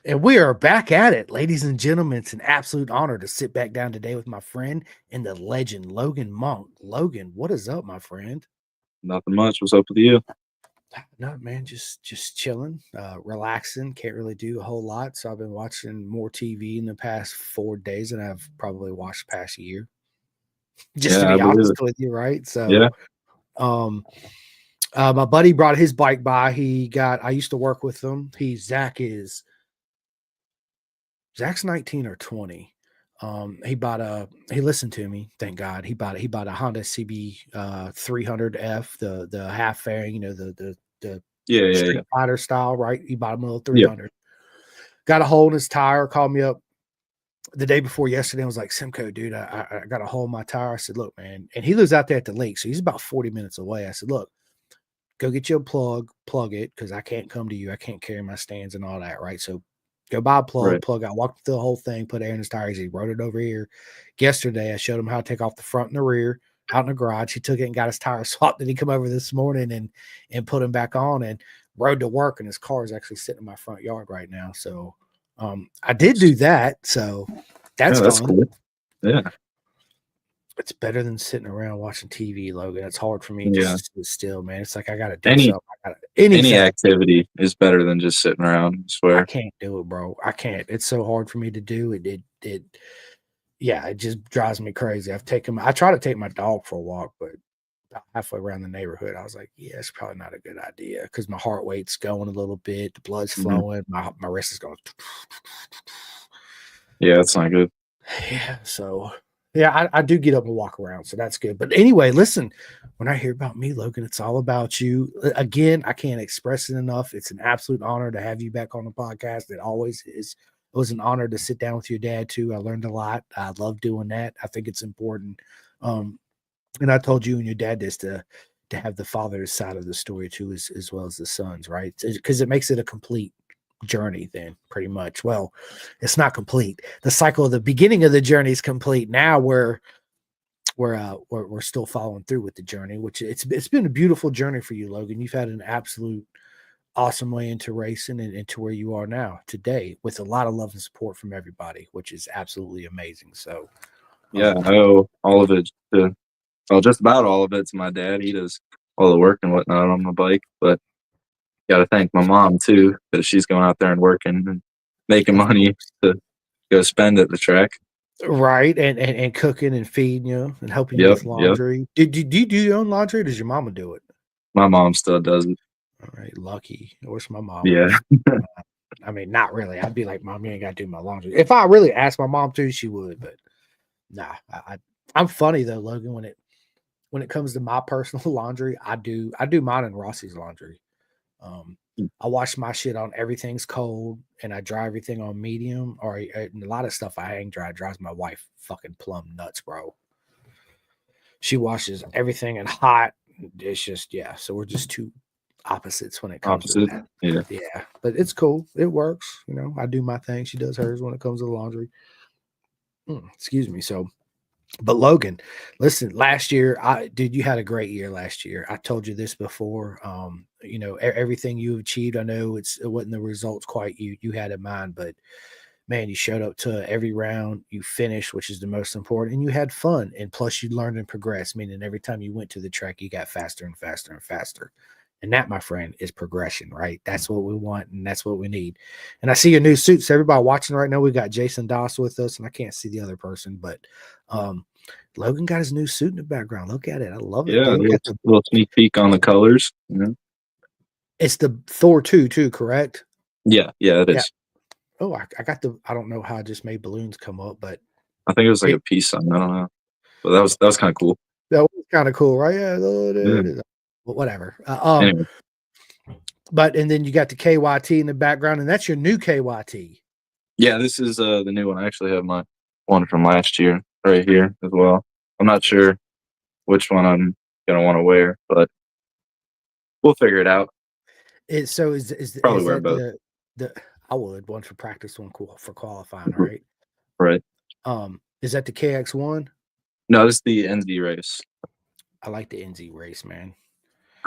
And we are back at it, ladies and gentlemen. It's an absolute honor to sit back down today with my friend and the legend, Logan Monk. Logan, what is up, my friend? Nothing much. What's up with you? No, man, just chilling, relaxing. Can't really do a whole lot. So I've been watching more TV in the past 4 days than I've probably watched the past year. Just to Yeah, I be believe honest it. with you, right? Yeah. Um, my buddy brought his bike by. I used to work with him. Zach's 19 or 20. He listened to me, thank God. He bought a Honda CB 300F, the half fairing, the Yeah, yeah, yeah. Street Fighter style, right? He bought him a little Yeah. 300. Got a hole in his tire, called me up the day before yesterday. I was like, Simcoe, dude, I got a hole in my tire. I said, look, man, and he lives out there at the lake, so he's about 40 minutes away. I said, look, go get you a plug it, because I can't come to you. I can't carry my stands and all that, right? So go buy a Right. plug out, walk through the whole thing, put air in his tires. He rode it over here. Yesterday, I showed him how to take off the front and the rear out in the garage. He took it and got his tire swapped. Then he come over this morning and put him back on and rode to work. And his car is actually sitting in my front yard right now. So I did do that. So Yeah, that's that's fun. cool. Yeah. It's better than sitting around watching TV, Logan. It's hard for me just Yeah. to sit still, man. It's like I got to do Any something. any Anything. activity is better than just sitting around, I I swear. can't do it, bro. I can't. It's so hard for me to do. Yeah, it just drives me crazy. I try to take my dog for a walk, but about halfway around the neighborhood, I was like, yeah, it's probably not a good idea because my heart rate's going a little bit, the blood's Hmm. flowing, my wrist is going. Yeah, that's not good. Yeah, so yeah, I do get up and walk around, so that's good. But anyway, listen, when I hear about me, Logan, it's all about you. Again, I can't express it enough. It's an absolute honor to have you back on the podcast. It always is. It was an honor to sit down with your dad too. I learned a lot. I love doing that. I think it's important. Um, and I told you and your dad this to have the father's side of the story too, as well as the son's, right? Because it makes it a complete journey then pretty much. Well, it's not complete. The cycle of the beginning of the journey is complete. Now we're still following through with the journey, which it's been a beautiful journey for you, Logan. You've had an absolute awesome way into racing and into where you are now today with a lot of love and support from everybody, which is absolutely amazing. So Yeah, um I owe all of it to well, just about all of it to my dad. He does all the work and whatnot on my bike, but gotta thank my mom too, because she's going out there and working and making of money course. to go spend at the track. Right. And cooking and feeding you and helping you Yep, with yep. laundry. Do you do your own laundry or does your mama do it? My mom still does it. All right, lucky. I wish my mom Yeah. would. I mean, not really. I'd be like, Mom, you ain't got to do my laundry. If I really asked my mom to, she would. But nah, I'm funny though, Logan. When it comes to my personal laundry, I do mine in Rossi's laundry. Um, I wash my shit on everything's cold, and I dry everything on medium. Or a lot of stuff I hang dry drives my wife fucking plumb nuts, bro. She washes everything in hot. It's just yeah. So we're just two opposites when it comes to Opposite. that. Yeah. Yeah, but it's cool. It works. I do my thing. She does hers when it comes to the laundry. Excuse me. So, but Logan, listen, last year, dude, you had a great year last year. I told you this before. Everything you achieved, I know it wasn't the results quite you had in mind, but man, you showed up to every round, you finished, which is the most important, and you had fun. And plus, you learned and progressed, meaning every time you went to the track, you got faster and faster and faster. And that, my friend, is progression, right? That's what we want, and that's what we need. And I see your new suits. Everybody watching right now, we got Jason Doss with us, and I can't see the other person, but um, Logan got his new suit in the background. Look at it. I love it, Yeah, a dude. little, little sneak peek on the colors. It's the Thor 2, too, correct? Yeah, yeah, it Yeah. is. Oh, I got I don't know how I just made balloons come up, but I think it was like it, a peace sign. I don't know, but that was kind of cool. that was kind of cool, right? Yeah, there Yeah. it is. But whatever. Anyway, But and then you got the KYT in the background, and that's your new KYT. yeah, this is the new one. I actually have my one from last year right here as well. I'm not sure which one I'm gonna want to wear, but we'll figure it out. So Probably is wear that both. the I would one for practice, one cool for qualifying, right? Right. Is that the KX1? No, this is the NZ race. I like the NZ race, man.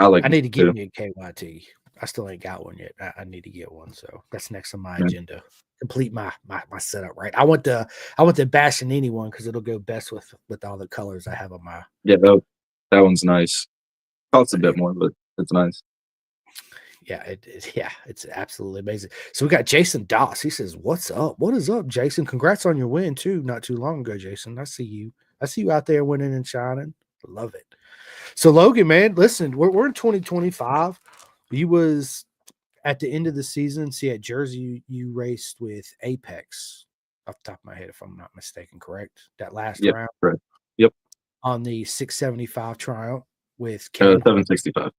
I like I it need to get too. me a KYT. I still ain't got one yet. I need to get one, so that's next on my Yeah, agenda. Complete my setup, right? I want the Bassanini one because it'll go best with all the colors I have on my. yeah, that one's nice. Costs a But bit more, but it's nice. yeah, yeah, it's absolutely amazing. So we got Jason Doss. He says, "What's up? What is up, Jason? Congrats on your win too. Not too long ago, Jason. I see you. I see you out there winning and shining. Love it." So Logan, man, listen, we're in 2025. You was at the end of the season. See, at Jersey, you raced with Apex. Off the top of my head, if I'm not mistaken, correct? That last Yep, round correct. Yep, on the 675 trial with Ken 765.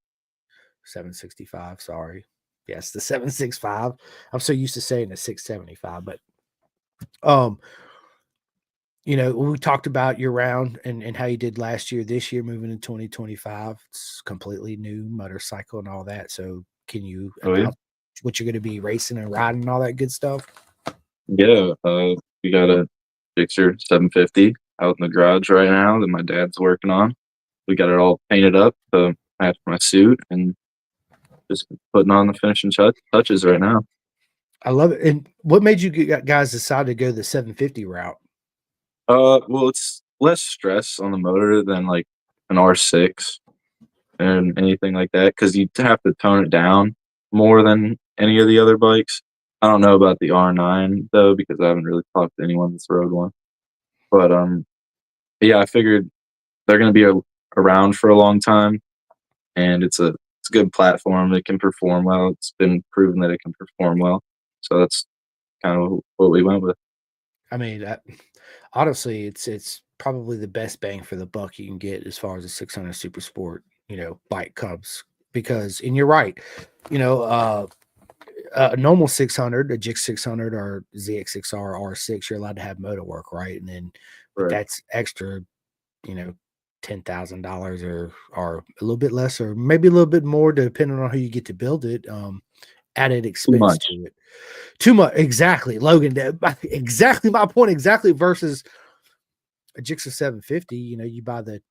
765. Sorry. Yes, the 765. I'm so used to saying the 675, but um, we talked about your round and how you did last year, this year, moving to 2025. It's completely new motorcycle and all that. So can you Oh yeah, announce what you're going to be racing and riding and all that good stuff? yeah. We got a Gixxer 750 out in the garage right now that my dad's working on. We got it all painted up to match my suit and just putting on the finishing touches right now. I love it. And what made you guys decide to go the 750 route? Well, it's less stress on the motor than like an R6 and anything like that because you have to tone it down more than any of the other bikes. I don't know about the R9 though because I haven't really talked to anyone that's rode one. But yeah, I figured they're going to be around for a long time, and it's a good platform. It can perform well. It's been proven that it can perform well. So that's kind of what we went with. I mean, honestly, it's probably the best bang for the buck you can get as far as a 600 Super Sport, bike comes because, and you're right, you know, a normal 600, a JIX 600 or ZX6R R6, you're allowed to have motor work, right? And then, but Right. that's extra, you know, $10,000 or a little bit less, or maybe a little bit more, depending on who you get to build it. Added Too expense to much. it. Too much, exactly, Logan. Exactly my point. Exactly versus a Jixer 750. You buy the.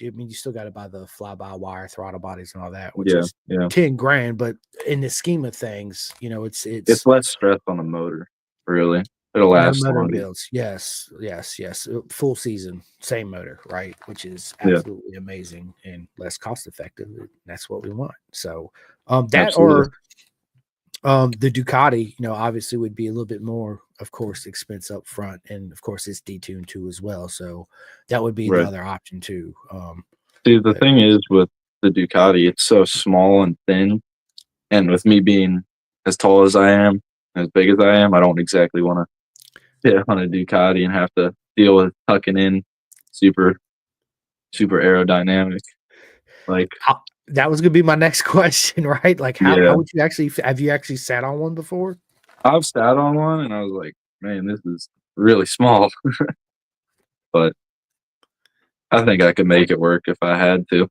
I mean, you still got to buy the fly-by-wire throttle bodies and all that, which Yeah, is yeah. 10 grand. But in the scheme of things, It's it's less stress on the motor, really. It'll no last motor longer. builds. Yes, yes, yes. Full season, same motor, right? Which is Yeah, absolutely amazing and less cost effective. That's what we want. So, that absolutely. or the Ducati, obviously would be a little bit more, of course, expense up front, and of course it's detuned too as well. So that would be the Right. other option too. See, the But thing is with the Ducati, it's so small and thin, and with me being as tall as I am, as big as I am, I don't exactly wanna sit on a Ducati and have to deal with tucking in super super aerodynamic. Like, that was gonna be my next question, right? Like, how yeah, would you actually have you actually sat on one before? I've sat on one and I was like, "Man, this is really small," but I think I could make it work if I had to.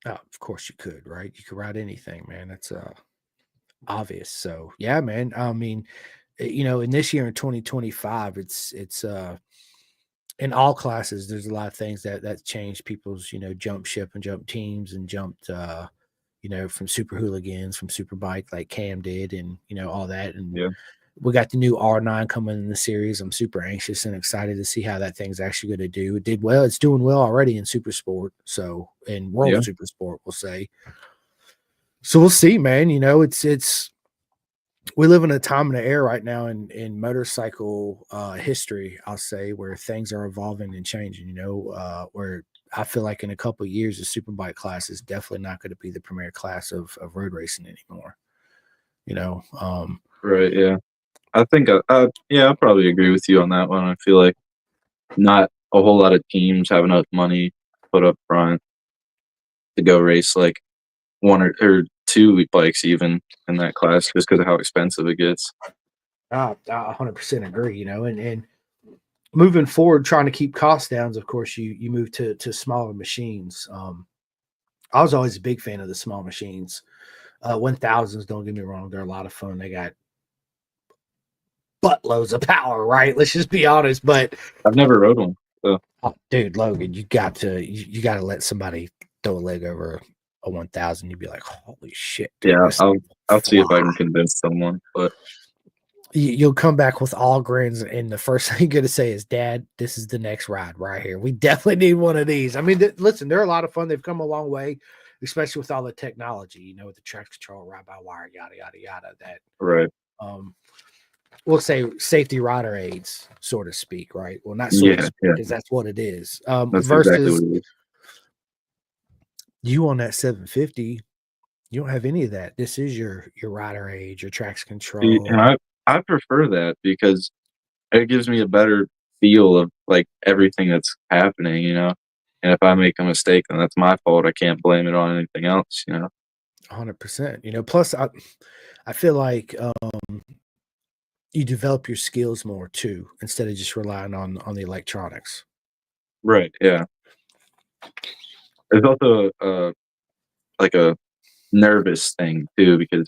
Oh, of course you could, right? You could ride anything, man. That's obvious. So yeah, man. I mean, in this year in 2025, it's in all classes, there's a lot of things that changed people's, jump ship and jump teams and jumped from super hooligans, from super bike like Cam did, and all that. And Yeah, we got the new R9 coming in the series. I'm super anxious and excited to see how that thing's actually going to do. It did well. It's doing well already in super sport. So in world yeah, super sport, we'll say. So we'll see, man. It's we live in a time and an era right now in motorcycle history, I'll say, where things are evolving and changing. Where I feel like in a couple of years, the superbike class is definitely not going to be the premier class of road racing anymore. You know, right, yeah. I think yeah, I probably agree with you on that one. I feel like not a whole lot of teams have enough money put up front to go race like one or two bikes even in that class just because of how expensive it gets. I 100% agree. And moving forward, trying to keep costs down. Of course, you move to smaller machines. I was always a big fan of the small machines. 1000s, don't get me wrong, they're a lot of fun. They got buttloads of power, right? Let's just be honest. But I've never rode one, so oh, dude, Logan, you got to let somebody throw a leg over a 1000. You'd be like, holy shit, dude, yeah, this I'll thing's I'll see if I fly. can convince someone. But You'll come back with all grins, and the first thing you're going to say is, "Dad, this is the next ride right here. We definitely need one of these." I mean, listen, they're a lot of fun. They've come a long way, especially with all the technology, with the traction control, ride by wire, yada yada yada. That right, um, we'll say safety rider aids, so to speak, right? Well, not so to yeah, speak, yeah, because that's what it is. that's exactly what Versus it is. you on that 750, you don't have any of that. This is your rider aid, your traction See, control. and I prefer that because it gives me a better feel of like everything that's happening, you know. And if I make a mistake, then that's my fault. I can't blame it on anything else, you know. 100%. Plus I feel like you develop your skills more too, instead of just relying on the electronics. Right. Yeah. There's also like a nervous thing too because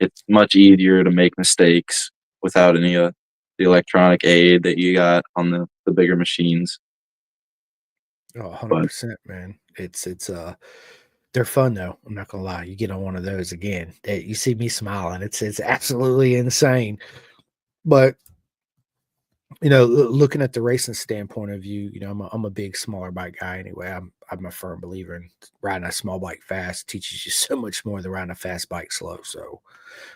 it's much easier to make mistakes without any of the electronic aid that you got on the bigger machines. Oh, But 100%, man. It's they're fun though. I'm not gonna lie. You get on one of those again, you see me smiling. It's absolutely insane. But looking at the racing standpoint of view, I'm a big smaller bike guy anyway. I'm a firm believer in riding a small bike fast teaches you so much more than riding a fast bike slow. So,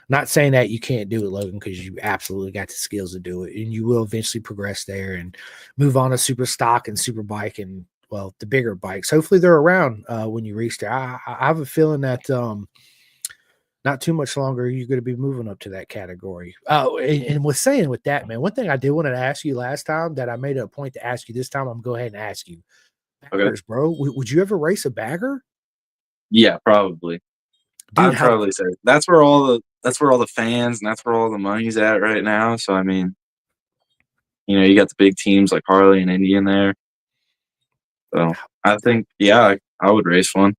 not saying that you can't do it, Logan, because you absolutely got the skills to do it, and you will eventually progress there and move on to super stock and super bike and well, the bigger bikes. Hopefully, they're around when you reach there. I have a feeling that not too much longer, you're going to be moving up to that category. And with saying with that, man, one thing I did want to ask you last time that I made a point to ask you this time, I'm going to go ahead and ask you. okay, Baggers, bro. Would you ever race a bagger? yeah, probably. Dude, I'd how probably say that's where all the fans and that's where all the money's at right now. So I mean, you got the big teams like Harley and Indy in there. So I think, yeah, I would race one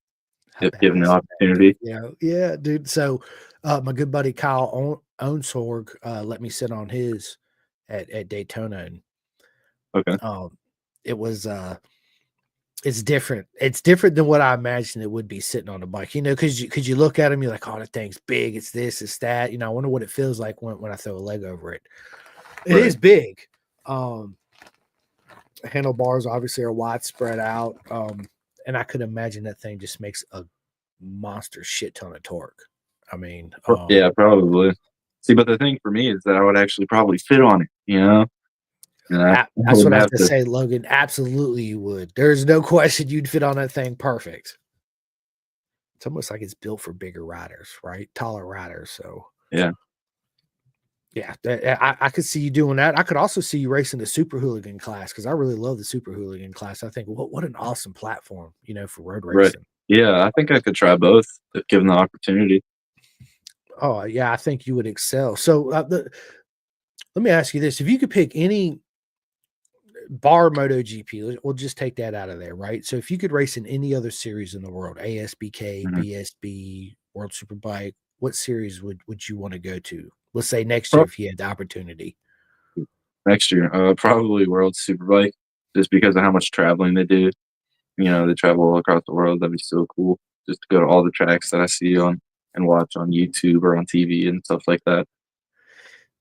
how if given the badass is that, dude? opportunity. Yeah, dude. So my good buddy Kyle Onsorg let me sit on his at Daytona, and Okay. um it was it's different. It's different than what I imagined it would be sitting on a bike, because you look at him, you're like, oh, that thing's big. It's this, it's that. I wonder what it feels like when I throw a leg over it. It Right. is big. Um, Handlebars obviously are wide spread out. And I could imagine that thing just makes a monster shit ton of torque. I mean, Yeah, probably. See, but the thing for me is that I would actually probably fit on it, and I that's what wouldn't I was have gonna to. say, Logan. Absolutely, you would. There's no question you'd fit on that thing perfect. It's almost like it's built for bigger riders, right? Taller riders. So Yeah. yeah, I could see you doing that. I could also see you racing the super hooligan class because I really love the super hooligan class. I think what an awesome platform, for road Right. racing. Yeah, I think I could try both if given the opportunity. Oh yeah, I think you would excel. So let me ask you this: if you could pick any bar MotoGP, we'll just take that out of there, right? So if you could race in any other series in the world, ASBK, Mhm. BSB, World Superbike, what series would you want to go to? Let's say next year Pro- if you had the opportunity. Next year, probably World Superbike, just because of how much traveling they do. They travel all across the world. That'd be so cool just to go to all the tracks that I see on and watch on YouTube or on TV and stuff like that.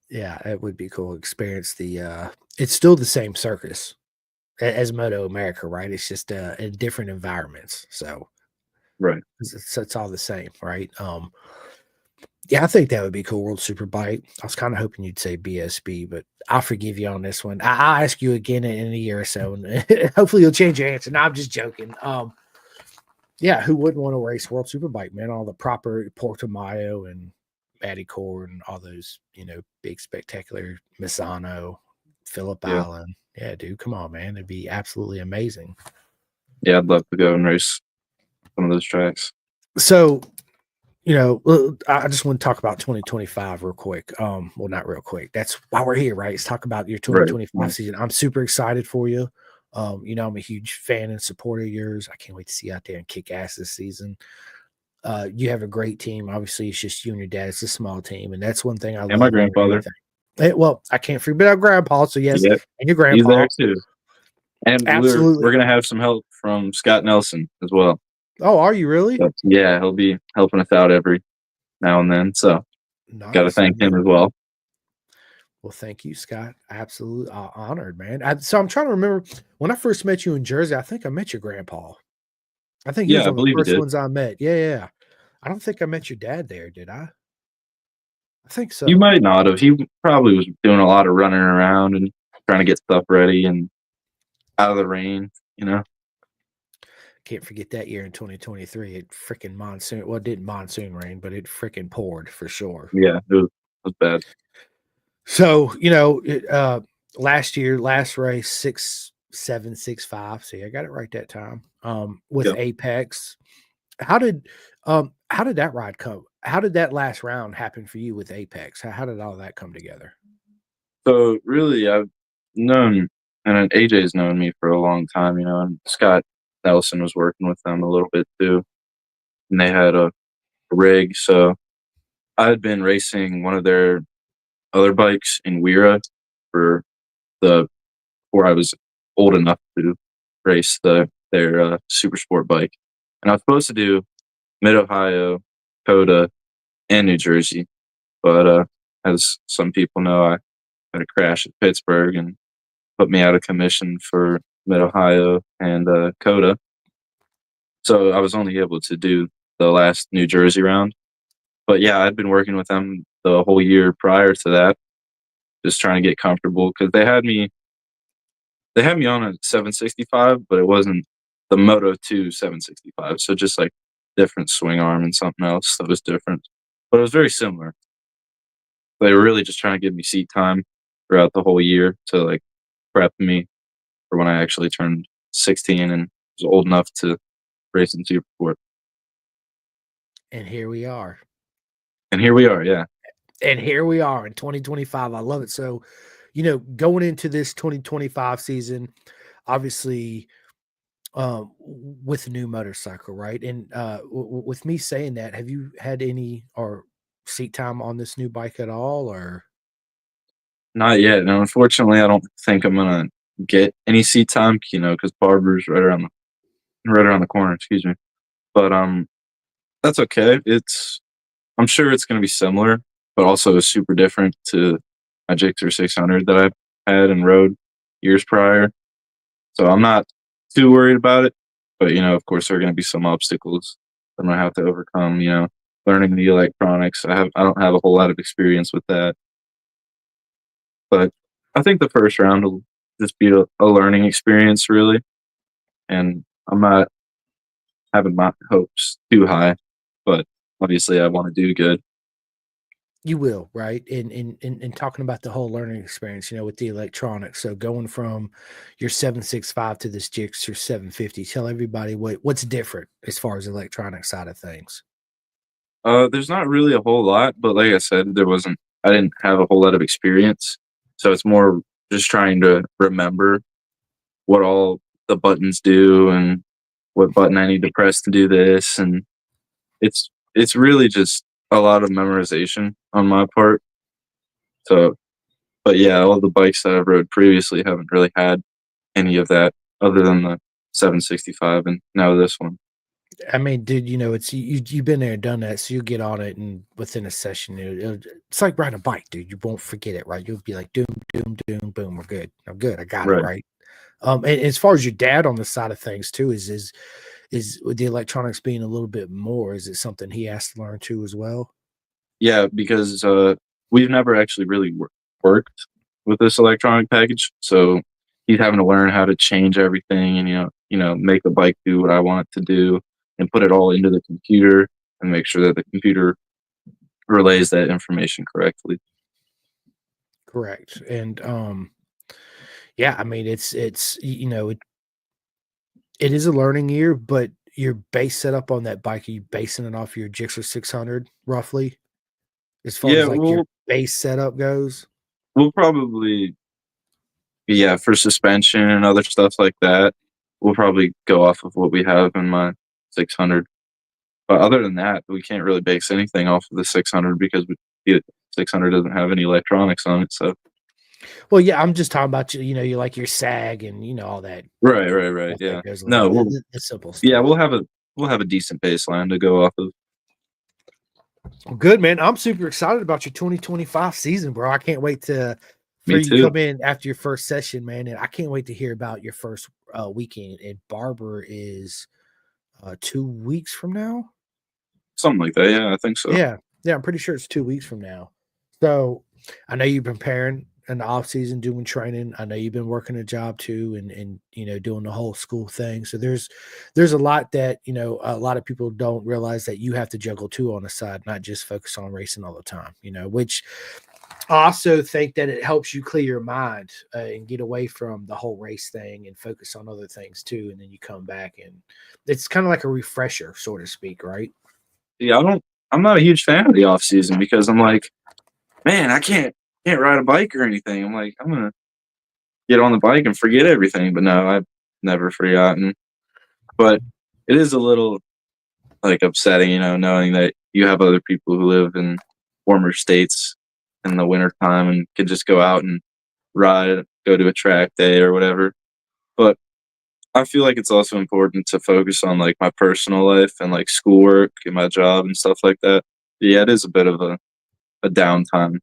Yeah, it would be cool. Experience the it's still the same circus as Moto America, right? It's just in different environments. So Right. it's all the same, right? Yeah, I think that would be cool. World Superbike. I was kind of hoping you'd say BSB, but I'll forgive you on this one. I'll ask you again in a year or so, and hopefully you'll change your answer. No, I'm just joking. Yeah, who wouldn't want to race World Superbike, man? All the proper Portimao and Matticore and all those, big spectacular Misano, Phillip Yeah. Island. Yeah, dude, come on, man. It'd be absolutely amazing. Yeah, I'd love to go and race some of those tracks. So, I just want to talk about 2025 real quick. Well, not real quick. That's why we're here, right? Let's talk about your Right. 2025 Right. season. I'm super excited for you. I'm a huge fan and supporter of yours. I can't wait to see you out there and kick ass this season. You have a great team. Obviously, it's just you and your dad. It's a small team, and that's one thing I And my love more than grandfather. anything. Well, I can't forget about Grandpa. So yes, Yeah, and your he's grandpa. there too. And we're Absolutely. gonna have some help from Scott Nelson as well. Oh, are you really? So, yeah, he'll be helping us out every now and then. So got to Nice. thank him as well. Well, thank you, Scott. Absolutely honored, man. So I'm trying to remember when I first met you in Jersey. I think I met your grandpa. I think he was Yeah, I one of the believe he first did. ones I met. Yeah, yeah, yeah. I don't think I met your dad there, did I? I think You so. might not have. He probably was doing a lot of running around and trying to get stuff ready and out of the rain. You know. Can't forget that year in 2023. It freaking monsoon. Well, it didn't monsoon rain, but it freaking poured for sure. Yeah, it was bad. So, last year, last race, 6.765. See, I got it right that time. With Yeah. Apex. How did that ride come? How did that last round happen for you with Apex? How did all that come together? So really, I've known, and then AJ's known me for a long time. And Scott Nelson was working with them a little bit too, and they had a rig. So I had been racing one of their other bikes in Wira for the before I was old enough to race their super sport bike, and I was supposed to do Mid Ohio, Coda, and New Jersey, but as some people know, I had a crash at Pittsburgh and put me out of commission for Mid Ohio and Coda, so I was only able to do the last New Jersey round. But yeah, I'd been working with them the whole year prior to that, just trying to get comfortable because they had me on a 765, but it wasn't the Moto 2 765. So just like different swing arm and something else that was different. But it was very similar. They were really just trying to give me seat time throughout the whole year to like prep me for when I actually turned 16 and was old enough to race in Supersport. And here we are. And here we are, yeah. And here we are in 2025. I love it. So, going into this 2025 season, obviously, with a new motorcycle, right? And with me saying that, have you had any or seat time on this new bike at all? Or Not yet. And unfortunately, I don't think I'm gonna get any seat time, because Barber's right around the corner. Excuse me. But that's okay. I'm sure it's gonna be similar, but also super different to my Gixxer 600 that I've had and rode years prior. So I'm not too worried about it. But of course, there are gonna be some obstacles that I'm gonna have to overcome. Learning the electronics. I don't have a whole lot of experience with that, but I think the first round will just be a learning experience, really. And I'm not having my hopes too high, but obviously I want to do good. you will, right? And talking about the whole learning experience, with the electronics. So going from your 765 to this Gixxer 750, tell everybody what's different as far as the electronic side of things. There's not really a whole lot, but like I said, I didn't have a whole lot of experience. So it's more just trying to remember what all the buttons do and what button I need to press to do this. And it's really just a lot of memorization on my part. So, but yeah, all the bikes that I've rode previously haven't really had any of that other than the 765 and now this one. I mean, dude, it's you've been there and done that, so you get on it, and within a session, it's like riding a bike, dude. You won't forget it, right? You'll be like, doom, doom, doom, boom. We're good. I'm good. I got it Right. right. And as far as your dad on the side of things too, is with the electronics being a little bit more, is it something he has to learn too as well? Yeah, because we've never actually really worked with this electronic package, so he's having to learn how to change everything and make the bike do what I want it to do and put it all into the computer and make sure that the computer relays that information correctly. Correct. And yeah, I mean, it is a learning year, but your base setup on that bike, are you basing it off your Gixxer 600 roughly, as far Yeah, as like your base setup goes? we'll probably yeah, for suspension and other stuff like that, we'll probably go off of what we have in my 600. But other than that, we can't really base anything off of the 600 because the 600 doesn't have any electronics on it. So Well, yeah, I'm just talking about you like your SAG and all that right, right, right. stuff Yeah. that goes along No, with it, we'll the simple yeah, stuff. we'll have a decent baseline to go off of. Well, good, man. I'm super excited about your 2025 season, bro. I can't wait for Me you too. come in after your first session, man. And I can't wait to hear about your first weekend. And Barber is 2 weeks from now. Something like that. Yeah, I think so. Yeah, yeah, I'm pretty sure it's 2 weeks from now. So I know you've been preparing in the off season, doing training. I know you've been working a job too, and doing the whole school thing. So there's a lot that a lot of people don't realize that you have to juggle too on the side, not just focus on racing all the time. Which I also think that it helps you clear your mind and get away from the whole race thing and focus on other things too. And then you come back and it's kind of like a refresher, so to speak, right? Yeah, I'm not a huge fan of the off season because I'm like, man, I can't ride a bike or anything. I'm like, I'm gonna get on the bike and forget everything. But no, I've never forgotten. But it is a little like upsetting, knowing that you have other people who live in warmer states in the wintertime and can just go out and ride, go to a track day or whatever. But I feel like it's also important to focus on like my personal life and like schoolwork and my job and stuff like that. Yeah, it is a bit of a downtime.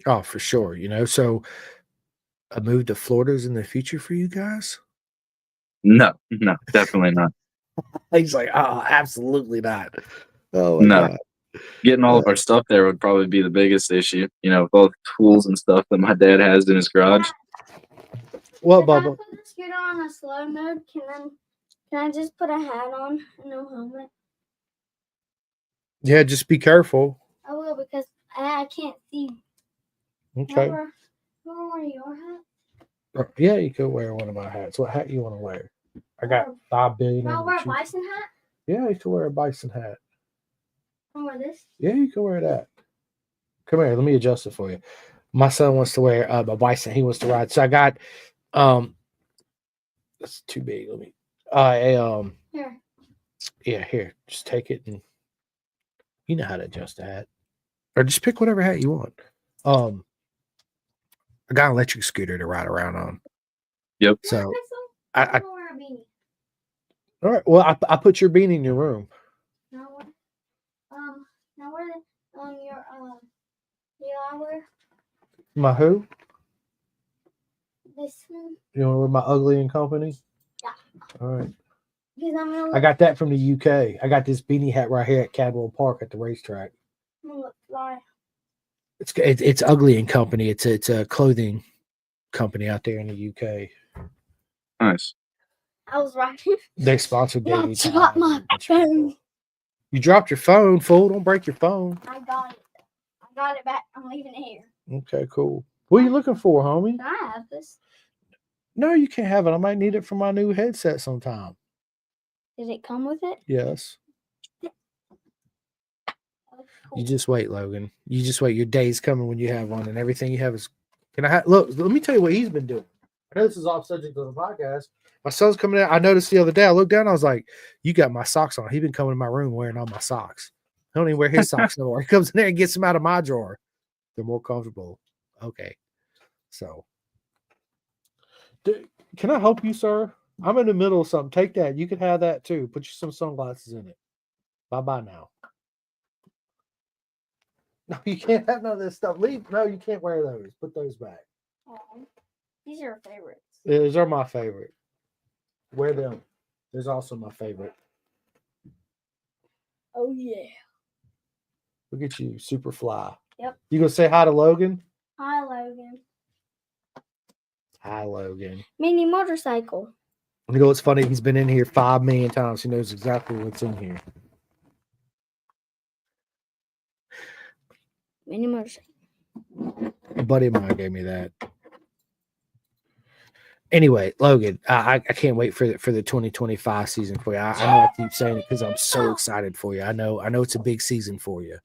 Oh, for sure. So a move to Florida is in the future for you guys? No, no, definitely not. He's like, oh, absolutely not. Oh my No. god. Getting all Uh, of our stuff there would probably be the biggest issue, with all the tools and stuff that my dad has in his garage. what, If I Bubba? put the scooter on a slow mode, can I just put a hat on and no helmet? Yeah, just be careful. I will because I can't see. Okay. You wanna wear your hat? Yeah, you could wear one of my hats. What hat you want to wear? I got 5 billion. Can I of wear a them. bison hat? Yeah, you can wear a bison hat. Can I wear this? Yeah, you can wear that. Come here, let me adjust it for you. My son wants to wear a bison. He wants to ride. So I got that's too big. Let me Here. yeah, here. Just take it and you know how to adjust the hat. Or just pick whatever hat you want. Um I got an electric scooter to ride around on. Yep. So I I want to wear a beanie. all right. Well, I put your beanie in your room. Now what? Now wear your I wear My who? this one. You want to wear my ugly and company? Yeah. All right. Because I'm gonna I got that from the UK. I got this beanie hat right here at Cadwell Park at the racetrack. look fly. It's ugly and company. It's a clothing company out there in the UK. Nice. I was right. They sponsored I Davey. dropped my phone. You dropped your phone, fool. Don't break your phone. I got it. I got it back. I'm leaving it here. Okay, cool. What are you looking for, homie? Can I have this? No, you can't have it. I might need it for my new headset sometime. Did it come with it? Yes. Cool. You just wait, Logan. You just wait. Your day's coming when you have one, and everything you have is. Can I look? Let me tell you what he's been doing. I know this is off subject of the podcast. My son's coming out. I noticed the other day. I looked down. I was like, "You got my socks on." He's been coming to my room wearing all my socks. I don't even wear his socks no more. He comes in there and gets them out of my drawer. They're more comfortable. Okay, so can I help you, sir? I'm in the middle of something. Take that. You can have that too. Put you some sunglasses in it. Bye bye now. No, you can't have none of this stuff. Leave. No, you can't wear those. Put those back. Oh, these are your favorites. Those are my favorite. Wear them. There's also my favorite. Oh yeah. Look at you, super fly. Yep. You gonna say hi to Logan? Hi, Logan. Hi, Logan. Mini motorcycle. You know what's funny? He's been in here 5 million times. He knows exactly what's in here. Mini motorcycle. A buddy of mine gave me that. Anyway, Logan, I can't wait for the 2025 season for you. I know I keep saying it because I'm so excited for you. I know it's a big season for you.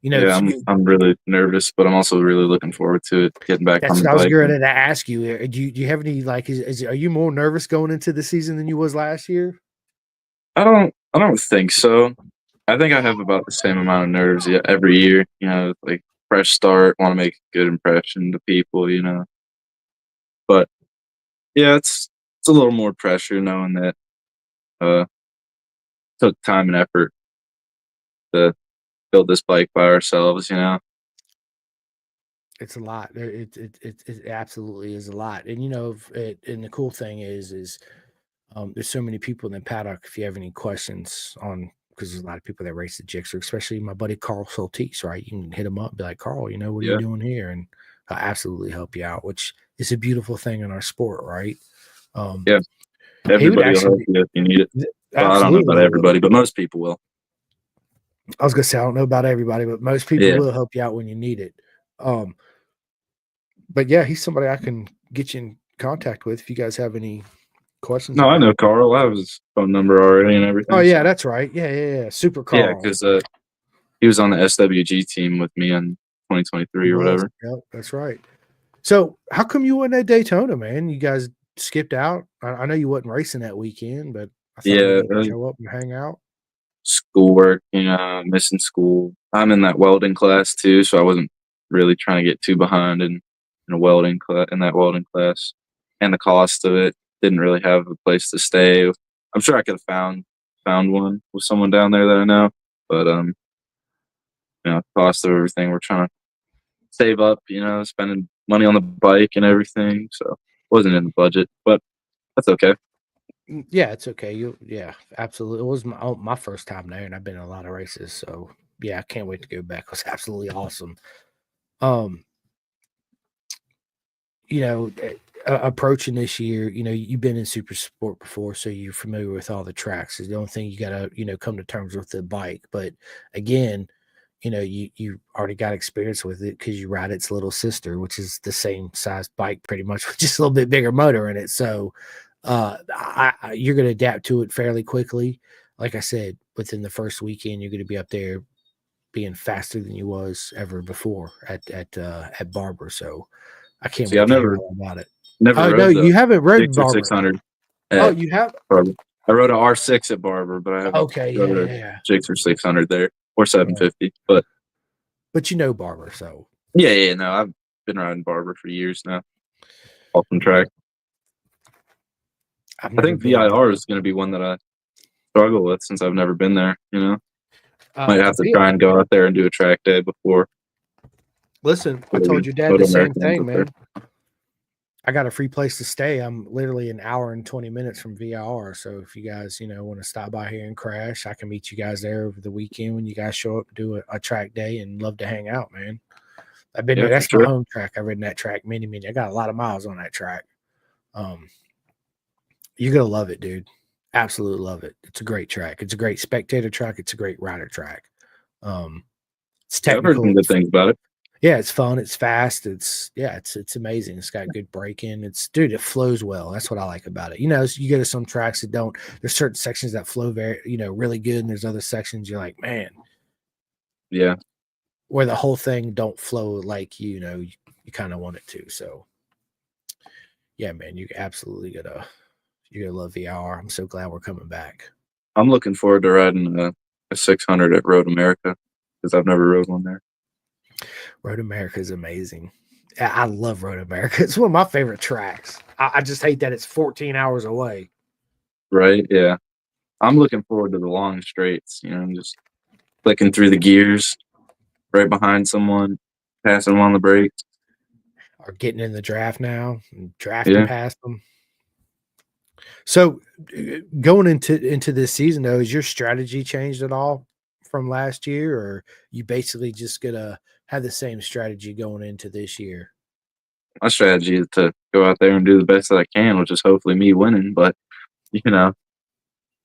Yeah, I'm really nervous, but I'm also really looking forward to it. Getting back on that's the what I was bike. going to ask you. Do you have any like? Are you more nervous going into the season than you was last year? I don't think so. I think I have about the same amount of nerves every year. Like fresh start, want to make a good impression to people. But yeah, it's a little more pressure knowing that took time and effort to build this bike by ourselves, you know. It's a lot. It absolutely is a lot. And and the cool thing is there's so many people in the paddock. If you have any questions on, because there's a lot of people that race the Gixxer, especially my buddy Carl Soltise, right? You can hit him up, and be like, Carl, what are you Yeah. doing here? And I'll absolutely help you out, which is a beautiful thing in our sport, right? Yeah. He would Everybody will help actually you if you need it. Well, I don't know absolutely about they will. everybody, but most people will. I was gonna say I don't know about everybody, but most people Yeah. will help you out when you need it. But yeah, he's somebody I can get you in contact with if you guys have any questions No, I about know it. Carl. I have his phone number already and Oh everything. yeah, So. that's right. Yeah. Super Yeah, Carl. because he was on the SWG team with me in 2023 He or was. whatever. Yep, that's right. So how come you won that Daytona, man? You guys skipped out. I know you wasn't racing that weekend, but I thought maybe Yeah, you could show up and hang out. schoolwork, missing school. I'm in that welding class too, so I wasn't really trying to get too behind in a welding class in that welding class, and the cost of it didn't really have a place to stay. I'm sure I could have found one with someone down there that I know, but cost of everything. We're trying to save up, spending money on the bike and everything, so it wasn't in the budget, but that's okay. Yeah, it's okay. Yeah, absolutely. It was my first time there, and I've been in a lot of races, so yeah, I can't wait to go back. It was absolutely awesome. Um, approaching this year, you've been in super sport before, so you're familiar with all the tracks. It's the only thing you got to, come to terms with the bike. But again, you already got experience with it because you ride its little sister, which is the same size bike pretty much with just a little bit bigger motor in it. So you're going to adapt to it fairly quickly. Like I said, within the first weekend, you're going to be up there being faster than you was ever before at Barber. So I can't See, wait I've to hear never all about it. never Oh no, rode the you haven't read Gixxer Barber. 600 Oh, at you have? Barber. I rode a R6 at Barber, but I haven't Okay, rode a yeah. Gixxer 600 there or Yeah. 750. But But you know Barber, so yeah, no, I've been riding Barber for years now, off and track. I've I never think been to VIR Barber. is going to be one that I struggle with since I've never been there. Might have to Yeah. try and go out there and do a track day before. Listen, I told your dad the same thing, man. I got a free place to stay. I'm literally an hour and 20 minutes from VIR. So if you guys, want to stop by here and crash, I can meet you guys there over the weekend when you guys show up and do a track day and love to hang out, man. I've been there. Yeah, for That's my sure. home track. I've ridden that track many. I got a lot of miles on that track. You're going to love it, dude. Absolutely love it. It's a great track. It's a great spectator track. It's a great rider track. It's Yeah, I've heard some technical. good things about it. Yeah, it's fun. It's fast. It's amazing. It's got good braking. It flows well. That's what I like about it. You go to some tracks that don't. There's certain sections that flow very, really good, and there's other sections you're like, man, Yeah, where the whole thing don't flow like you kind of want it to. So, yeah, man, you're gonna love VR. I'm so glad we're coming back. I'm looking forward to riding a 600 at Road America because I've never rode one there. Road America is amazing. I love Road America. It's one of my favorite tracks. I just hate that it's 14 hours away. Right? Yeah. I'm looking forward to the long straights, just clicking through the gears right behind someone, passing them on the brakes. Or getting in the draft now and drafting Yeah. past them. So going into this season though, has your strategy changed at all from last year, or you basically just gonna have the same strategy going into this year? My strategy is to go out there and do the best that I can, which is hopefully me winning. But you know,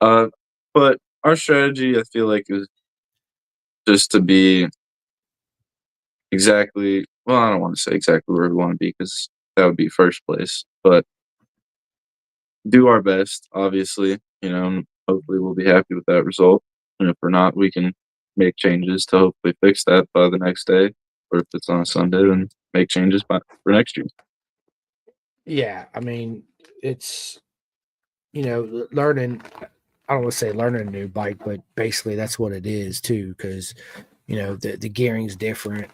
but our strategy, I feel like, is just to be exactly. Well, I don't want to say exactly where we want to be because that would be first place. But do our best, obviously. And hopefully we'll be happy with that result. And if we're not, we can make changes to hopefully fix that by the next day, or if it's on a Sunday, then make changes for next year. Yeah, I mean, it's learning. I don't want to say learning a new bike, but basically that's what it is too. Because the gearing's different.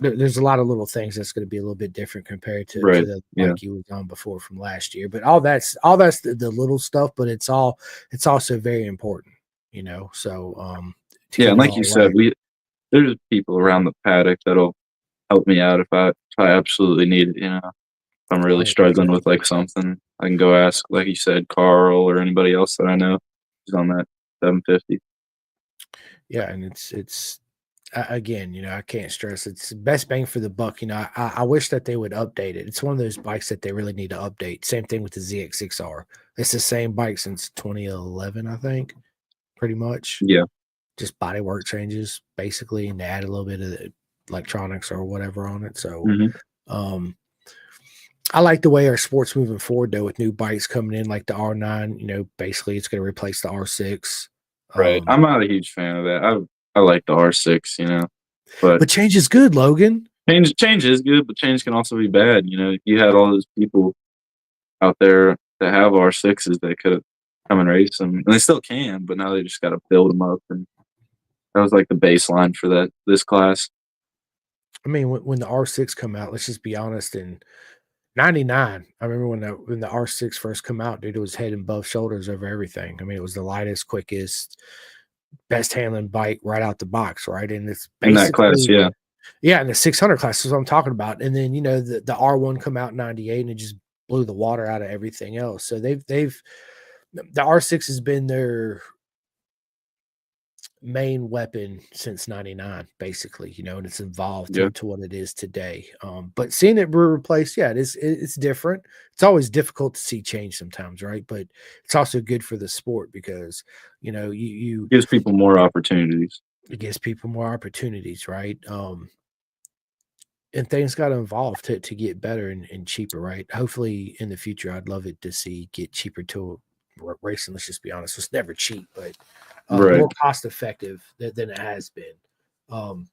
There's a lot of little things that's going to be a little bit different compared to Right. the Yeah. bike you was on before from last year. But all that's the little stuff, but it's also very important. So Yeah, and like you said, there's people around the paddock that'll help me out if I absolutely need it. If I'm really struggling 100%. with like something, I can go ask, like you said, Carl or anybody else that I know who's on that 750. Yeah, and it's again, I can't stress it's the best bang for the buck. I wish that they would update it. It's one of those bikes that they really need to update. Same thing with the ZX6R. It's the same bike since 2011, I think, pretty much. Yeah, Just bodywork changes basically, and they add a little bit of the electronics or whatever on it. So, hmm um, I like the way our sport's moving forward though, with new bikes coming in like the R9. Basically it's going to replace the R6. right. I'm not a huge fan of that. I like the R6, but But change is good, Logan. change is good, but change can also be bad. You had all those people out there that have R6s that could have come and race them, and they still can, but now they just got to build them up, and that was like the baseline for this class. I mean, when the R6 come out, let's just be honest. In '99, I remember when the R6 first come out, dude, it was head and above shoulders over everything. I mean, it was the lightest, quickest, best handling bike right out the box, right? And it's In that class, basically yeah, in the 600 class is what I'm talking about. And then the R1 come out in '98, and it just blew the water out of everything else. So the R6 has been their main weapon since '99, basically, and it's evolved yeah, to what it is today. But seeing it replaced, yeah, it's different. It's always difficult to see change sometimes, right? But it's also good for the sport because you gives people more opportunities. it gives people more opportunities, right? And things got to evolve to get better and cheaper, right? Hopefully in the future, I'd love it to see get cheaper to racing. Let's just be honest, it's never cheap, but Right. more cost effective than it has been. Um,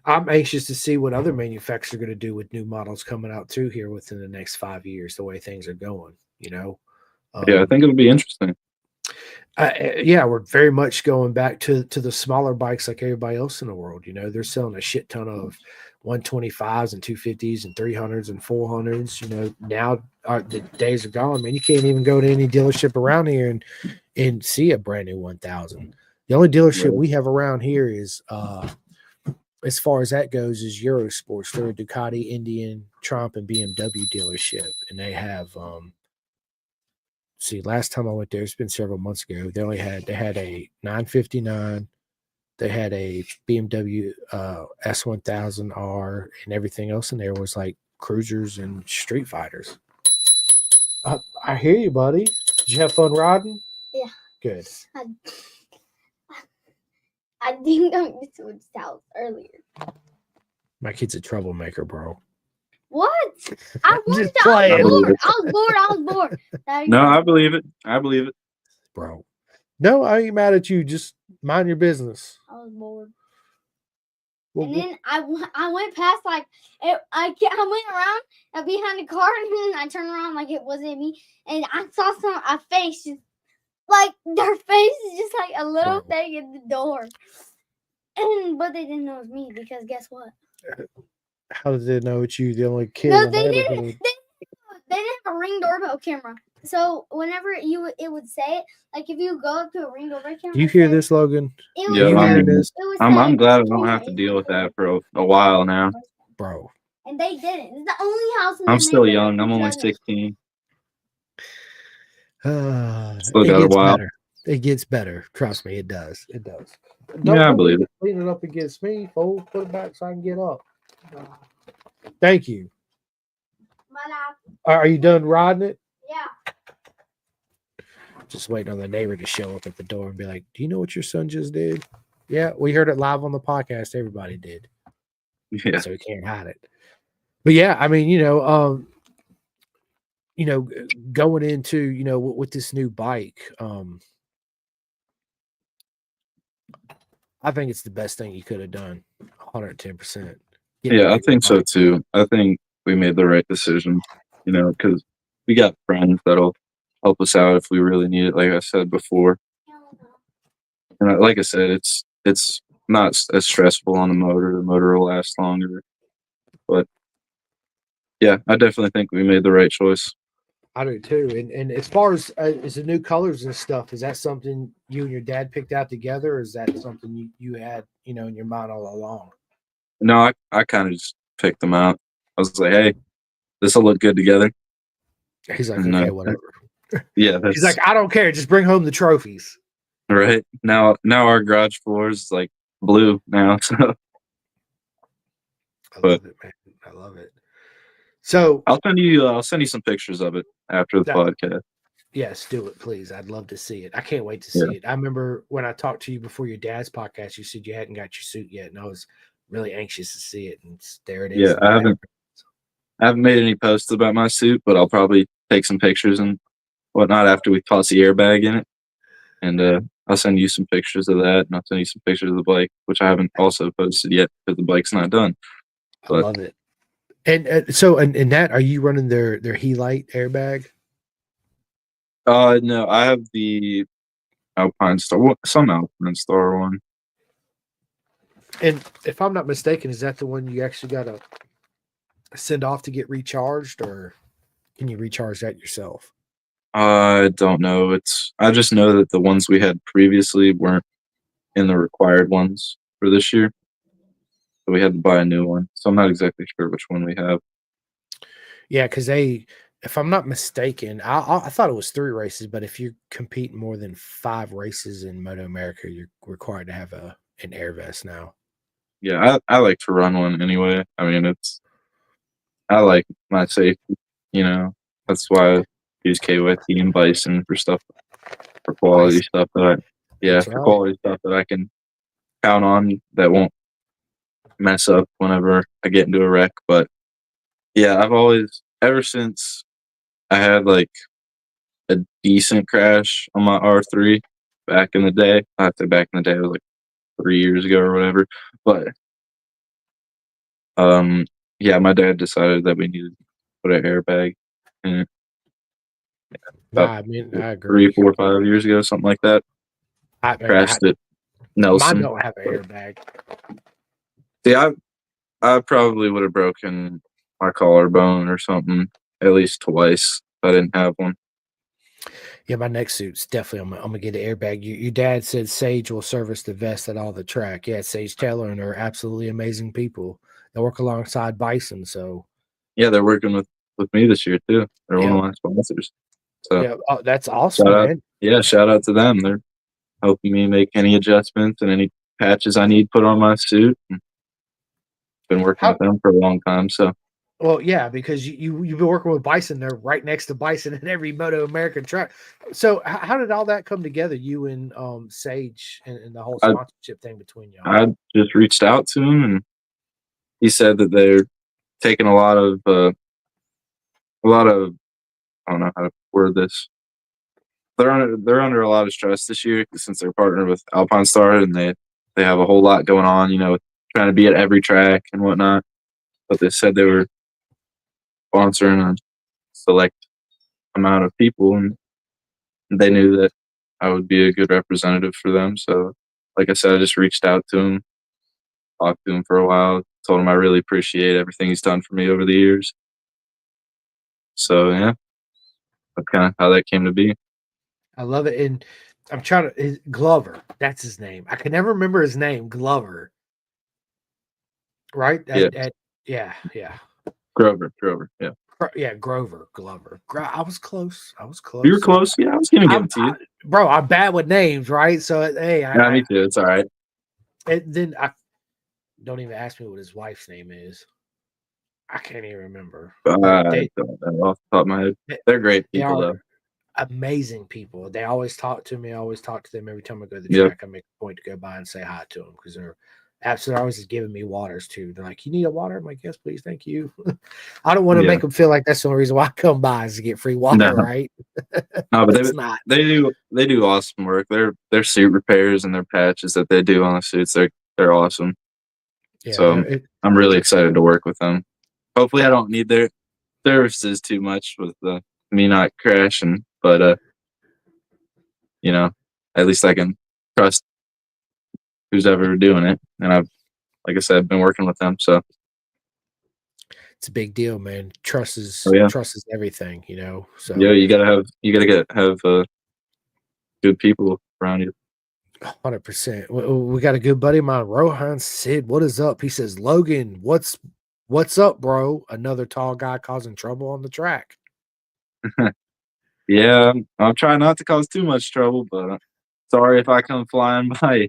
I'm anxious to see what other manufacturers are going to do with new models coming out too here within the next 5 years. The way things are going, Yeah, I think it'll be interesting. yeah, we're very much going back to the smaller bikes like everybody else in the world. They're selling a shit ton of 125s and 250s and 300s and 400s. Now the days are gone, man. You can't even go to any dealership around here and see a brand new 1000. The only dealership Right. we have around here is as far as that goes is Eurosports. They're a Ducati, Indian, Trump, and BMW dealership, and they have last time I went there, it's been several months ago. They had a 959, they had a BMW S1000R, and everything else in there was like cruisers and street fighters. I hear you, buddy. Did you have fun riding? Yeah. Good. I think I went to his house earlier. My kid's a troublemaker, bro. What? I Just was playing. bored. I was bored. No, I believe it. I believe it. Bro. No, I ain't mad at you. Just mind your business. I was bored. Well, And then I went past I went around behind the car, and then I turned around like it wasn't me, and I saw a face, just like their face is just like a little thing in the door, but they didn't know it was me because guess what? How did they know it's you? The only kid. No, in the they didn't. neighborhood? They didn't have a Ring doorbell camera, so whenever it would say it, like if you go up to a Ring doorbell camera. Do you hear this, Logan? It would Yeah, You say- hearing this? it would I'm say, glad I don't have to deal with that for a while now. Bro. And they didn't. It's the only house in I'm the still neighborhood young. I'm who only doesn't. 16. It Still got a gets while. better. It gets better. Trust me, it does. It does. Yeah, I believe it. Clean it up against me, fool. Put it back so I can get up. Thank you. Are you done riding it? Yeah. Just waiting on the neighbor to show up at the door and be like, "Do you know what your son just did?" Yeah, we heard it live on the podcast. Everybody did. Yeah. So we can't hide it. But yeah, I mean, going into, with this new bike, I think it's the best thing you could have done. 110%. Yeah, I think so too. I think we made the right decision, because we got friends that'll help us out if we really need it, like I said before. And like I said, it's not as stressful on the motor. The motor will last longer. But yeah, I definitely think we made the right choice. I do too. And as far as the new colors and stuff, is that something you and your dad picked out together, or is that something you had in your mind all along? No, I kind of just picked them out. I was like, hey, this will look good together. He's like, And okay, whatever. yeah, He's like, that's I don't care. Just bring home the trophies. right. Now our garage floor is like blue now. So, I but love it, man. I love it. So, I'll send you some pictures of it after the that, podcast. yes, do it, please. I'd love to see it. I can't wait to Yeah, see it. I remember when I talked to you before your dad's podcast, you said you hadn't got your suit yet, and I was really anxious to see it. And there it is yeah. in the background. I haven't made any posts about my suit, but I'll probably take some pictures and whatnot after we toss the airbag in it. And I'll send you some pictures of that, and I'll send you some pictures of the bike, which I haven't also posted yet because the bike's not done. I But love it. And so, and that, are you running their Helite airbag? no, I have the Alpine Star, some Alpine Star one. And if I'm not mistaken, is that the one you actually got to send off to get recharged, or can you recharge that yourself? I don't know. I just know that the ones we had previously weren't in the required ones for this year, so we had to buy a new one. So I'm not exactly sure which one we have. Yeah, because if I'm not mistaken, I thought it was 3 races, but if you're competing more than 5 races in Moto America, you're required to have an air vest now. Yeah, I like to run one anyway. I mean, I like my safety. That's why I use KYT and Bison for stuff for quality Bison. stuff That's for right. quality stuff that I can count on that won't mess up whenever I get into a wreck. But yeah, I've always, ever since I had like a decent crash on my R3 back in the day, I say back in the day, it was like 3 years ago or whatever. But yeah, my dad decided that we needed to put an airbag in it Nah, about I mean, I 3, agree. 4, 5 years ago, something like that. I mean, Crashed it, mine Nelson. don't have an airbag. See, I probably would have broken my collarbone or something at least twice if I didn't have one. Yeah, my neck suit's definitely. I'm gonna get an airbag. Your dad said Sage will service the vest at all the track. Yeah, Sage Taylor, and they're absolutely amazing people. They work alongside Bison, so Yeah, they're working with me this year too. They're one yeah, of my sponsors. So yeah. Oh, that's awesome, shout out, man. yeah, shout out to them. They're helping me make any adjustments and any patches I need put on my suit. Been working How with them for a long time, so Well, yeah, because you've been working with Bison. They're right next to Bison in every Moto American track. So how did all that come together? You and Sage and the whole I sponsorship thing between y'all. I just reached out to him and he said that they're taking a lot of I don't know how to word this. They're under a lot of stress this year since they're partnered with Alpine Star and they have a whole lot going on, trying to be at every track and whatnot. But they said they were sponsoring a select amount of people and they knew that I would be a good representative for them. So like I said, I just reached out to him, talked to him for a while, told him I really appreciate everything he's done for me over the years. So yeah, that's kind of how that came to be. I love it. And I'm trying to Glover. That's his name. I can never remember his name. Glover. Right? Yeah, Yeah. Grover. Yeah, Yeah, Grover, Glover. I was close. I was you were close. close. Yeah, I was gonna give it to you. Bro, I'm bad with names, right? So hey, Yeah, me too. It's all right. and then I don't even ask me what his wife's name is. I can't even remember. But I don't know off the top of my head. They're great they people, are though. amazing people. They always talk to me. I always talk to them every time I go to the Yep. track. I make a point to go by and say hi to them because they're absolutely always giving me waters too. They're like, "You need a water?" I'm like, "Yes, please, thank you." I don't want to Yeah. make them feel like that's the only reason why I come by is to get free water, No. right? No, but It's not. they do awesome work. Their suit repairs and their patches that they do on the suits, they're awesome. Yeah, So I'm really excited to work with them. Hopefully, I don't need their services too much with me not crashing, but at least I can trust who's ever doing it. And like I said, been working with them. So it's a big deal, man. Trust is Oh yeah, everything, you know. yeah. So You gotta have good people around you. 100%. We got a good buddy of mine, Rohan Sid. What is up? He says, Logan, what's up, bro? Another tall guy causing trouble on the track. Yeah, I'm trying not to cause too much trouble, but sorry if I come flying by.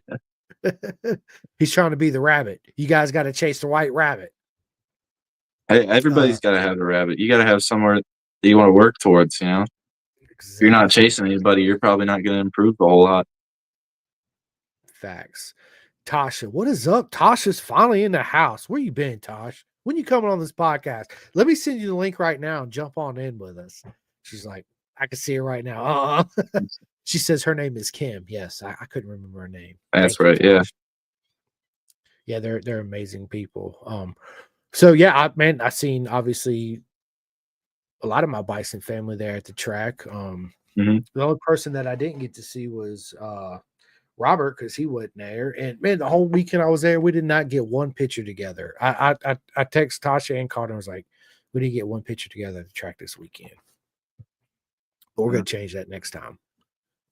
He's trying to be the rabbit. You guys got to chase the white rabbit. Hey, everybody's got to have a rabbit. You got to have somewhere that you want to work towards. If you're not Exactly. chasing anybody, you're probably not going to improve a whole lot. Facts. Tasha, what is up? Tasha's finally in the house. Where you been, Tosh? When you coming on this podcast? Let me send you the link right now and jump on in with us. She's like, I can see her right now. She says her name is Kim. Yes, I couldn't remember her name. That's Thank you, right. Yeah. Tosh. Yeah, they're amazing people. So yeah, I seen obviously a lot of my bison family there at the track. hmm The only person that I didn't get to see was Robert because he wasn't there. And man, the whole weekend I was there, we did not get one picture together. I text Tasha and Carter and was like, we didn't get one picture together at the track this weekend. But we're gonna change that next time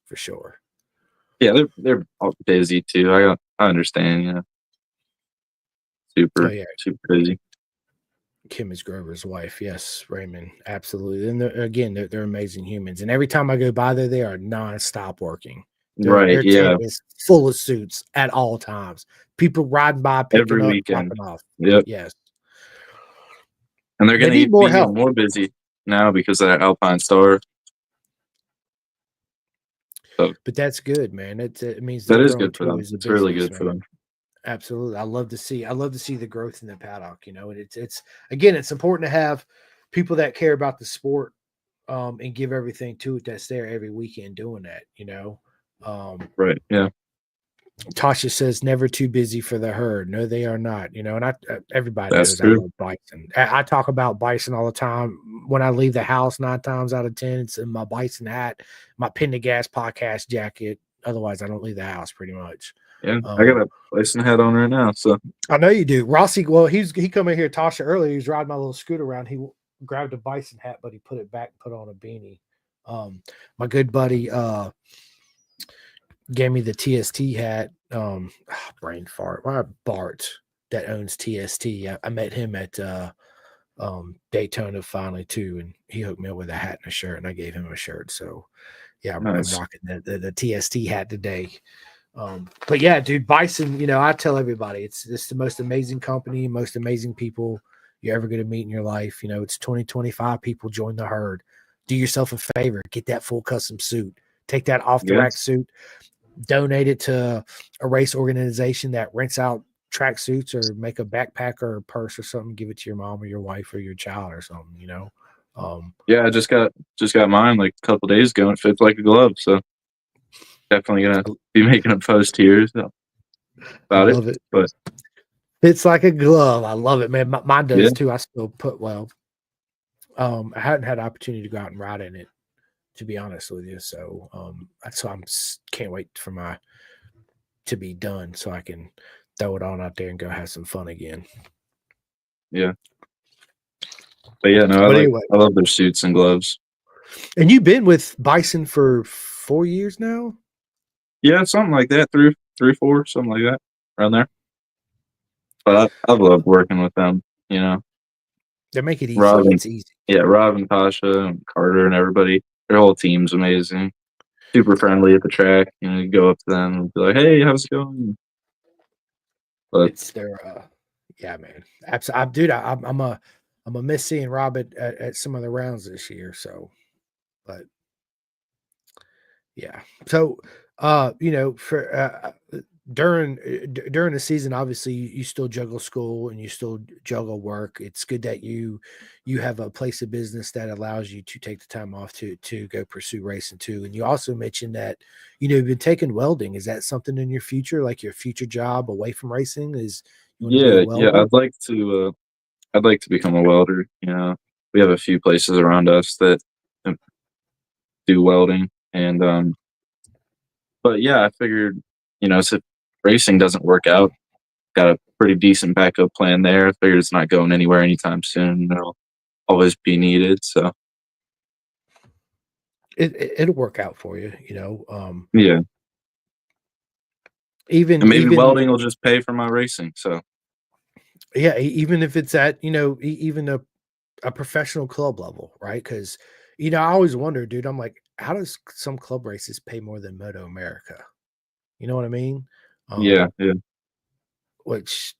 for sure. Yeah, they're all busy too. I understand. Oh Super yeah, super busy. Kim is Grover's wife. Yes, Raymond, absolutely. And they're amazing humans. And every time I go by there, they are nonstop working. Right. Their Yeah. tent is full of suits at all times. People riding by, picking Every up, weekend. dropping off. Yep. Yes. And they're They going to need more be even help. more busy now because of that Alpine Star. So But that's good, man. It means that they're is growing good for too them. as a It's really business, good for man. them. Absolutely. I love to see the growth in the paddock, you know, and it's again, it's important to have people that care about the sport and give everything to it that's there every weekend doing that, you know. Right. Yeah. Tasha says never too busy for the herd. No, they are not. You know, and everybody That's knows I true. love bison. I talk about bison all the time. When I leave the house, 9 times out of 10, it's in my bison hat, my Pendergast podcast jacket. Otherwise, I don't leave the house pretty much. Yeah. I got a bison hat on right now. So I know you do. Rossi, well, he come in here, Tasha, earlier. He was riding my little scooter around. He grabbed a bison hat, but he put it back and put on a beanie. My good buddy gave me the TST hat. Brain fart. Why Bart that owns TST? I met him at Daytona finally too, and he hooked me up with a hat and a shirt, and I gave him a shirt. So yeah, I'm nice. rocking the TST hat today. But yeah, dude, Bison, you know, I tell everybody it's the most amazing company, most amazing people you're ever going to meet in your life. You know, it's 2025 people join the herd. Do yourself a favor, get that full custom suit, take that off the rack suit, donate it to a race organization that rents out track suits or make a backpack or a purse or something, give it to your mom or your wife or your child or something, you know. Yeah, I just got mine like a couple days ago and it fits like a glove. So definitely gonna be making a post here about I love it. But It's like a glove. I love it, man. Mine does yeah, too. I still put I hadn't had opportunity to go out and ride in it, to be honest with you. So can't wait for my to be done so I can throw it on out there and go have some fun again. yeah. But yeah, no, But anyway, I love their suits and gloves. and you've been with Bison for 4 years now? Yeah, something like that. Three, 4, something like that. Around there. But I've loved working with them, you know. They make it easy. Rob and, It's easy. yeah, Rob and Tasha and Carter and everybody. Their whole team's amazing. Super friendly at the track. You know, you go up to them and be like, "Hey, how's it going?" But It's their yeah, man. Absolutely, dude. I'm a miss seeing Rob at some of the rounds this year. So, but yeah. So, you know, for during during the season, obviously you still juggle school and you still juggle work. It's good that you have a place of business that allows you to take the time off to go pursue racing too. And you also mentioned that you've been taking welding. Is that something in your future, like your future job away from racing? Is you want to be a welder? yeah, I'd like to become a welder. You know, we have a few places around us that do welding, and but yeah, I figured, so if racing doesn't work out, got a pretty decent backup plan there. I figure it's not going anywhere anytime soon. It'll always be needed. So It'll work out for you, yeah, even and maybe even welding will just pay for my racing. So yeah, even if it's at, even a professional club level, right? Because I always wonder, dude. I'm like, how does some club races pay more than Moto America? You know what I mean? yeah, yeah, Which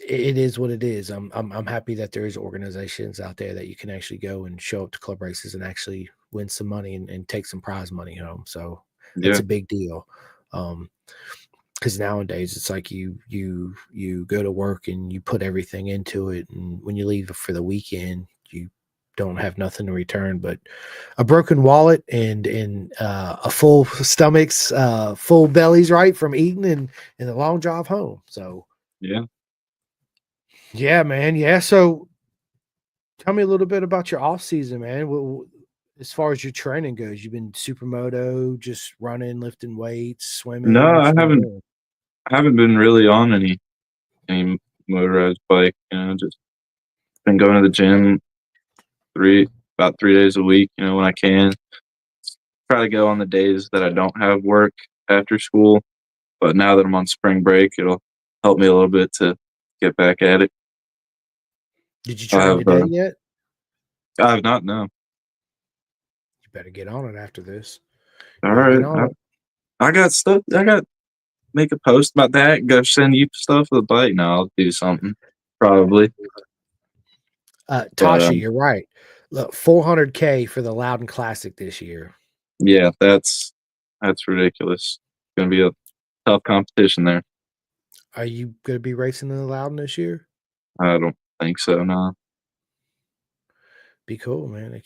it is what it is. I'm happy that there is organizations out there that you can actually go and show up to club races and actually win some money and take some prize money home. So it's yeah, a big deal. Because nowadays it's like you go to work and you put everything into it, and when you leave for the weekend, you don't have nothing to return but a broken wallet and a full stomachs, full bellies, right, from eating and the long drive home. So yeah. yeah, man, yeah. So tell me a little bit about your off season, man. As far as your training goes, you've been supermoto, just running, lifting weights, No, swimming. What you been doing? I haven't been really on any motorized bike. Just been going to the gym three about 3 days a week. When I can. Try to go on the days that I don't have work after school. But now that I'm on spring break, it'll help me a little bit to get back at it. Did you I train have today yet? I have not no. You better get on it after this. All You better right, get on it. I got stuff. I got make a post about that. Go send you stuff for the bike. No, I'll do something probably. But Tasha, you're right. Look, 400K for the Loudon Classic this year. yeah, that's ridiculous. It's gonna be a tough competition there. Are you going to be racing in the Loudon this year? I don't think so. No, Be cool, man.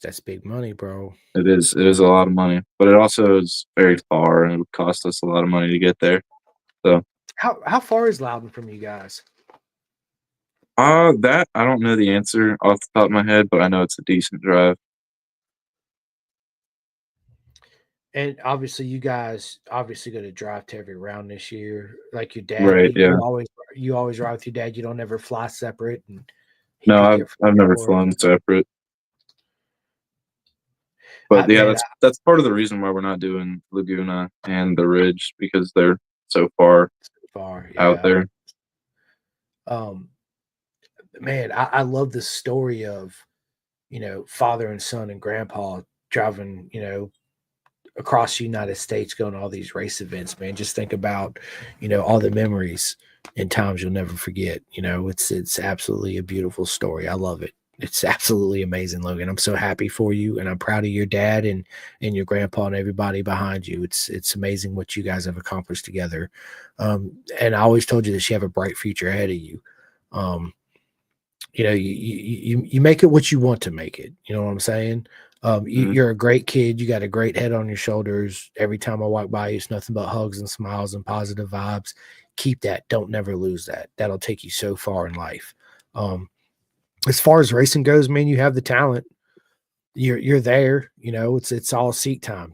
That's big money, bro. it is. It is a lot of money, but it also is very far, and it would cost us a lot of money to get there. So, How far is Loudon from you guys? that I don't know the answer off the top of my head, but I know it's a decent drive. And obviously, you guys obviously going to drive to every round this year, like your dad. Right? Yeah. You always ride with your dad. You don't ever fly separate, and he No, pick you up from I've the never airport. flown separate. But yeah, Man, that's part of the reason why we're not doing Laguna and the Ridge because they're so far far, out yeah. there. Um, man, I love the story of father and son and grandpa driving across the United States going to all these race events, man. Just think about all the memories and times you'll never forget. It's absolutely a beautiful story. I love it. It's absolutely amazing, Logan. I'm so happy for you, and I'm proud of your dad and your grandpa and everybody behind you. It's amazing what you guys have accomplished together. And I always told you that you have a bright future ahead of you. You make it what you want to make it. You know what I'm saying? Mhm. You're a great kid. You got a great head on your shoulders. Every time I walk by you, it's nothing but hugs and smiles and positive vibes. Keep that. Don't never lose that. That'll take you so far in life. As far as racing goes, man, you have the talent. You're there. It's all seat time.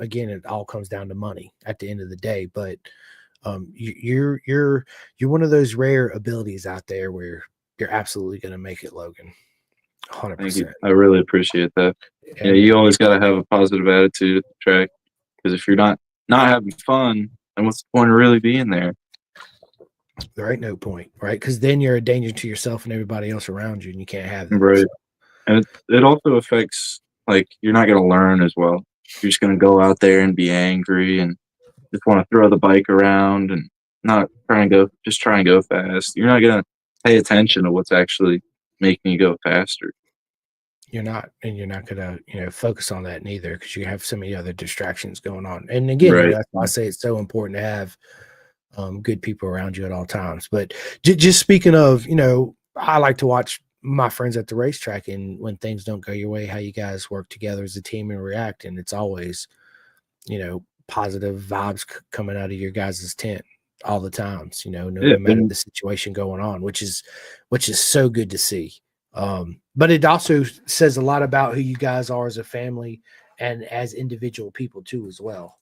Again, it all comes down to money at the end of the day. But you're one of those rare abilities out there where you're absolutely going to make it, Logan. Thank you. 100%. I really appreciate that. Yeah, You man. always got to have a positive attitude at the track because if you're not having fun, then what's the point of really being there? There ain't no point, right? Because then you're a danger to yourself and everybody else around you, and you can't have that. Right. So, And it also affects you're not going to learn as well. You're just going to go out there and be angry and just want to throw the bike around and not try and go fast. You're not going to pay attention to what's actually making you go faster. you're not gonna, focus on that neither because you have so many other distractions going on. And again, Right. that's why I say it's so important to have good people around you at all times. But just speaking of, I like to watch my friends at the racetrack, and when things don't go your way, how you guys work together as a team and react. And it's always, positive vibes coming out of your guys' tent all the times, no Yeah. matter the situation going on, which is so good to see. But it also says a lot about who you guys are as a family and as individual people too, as well.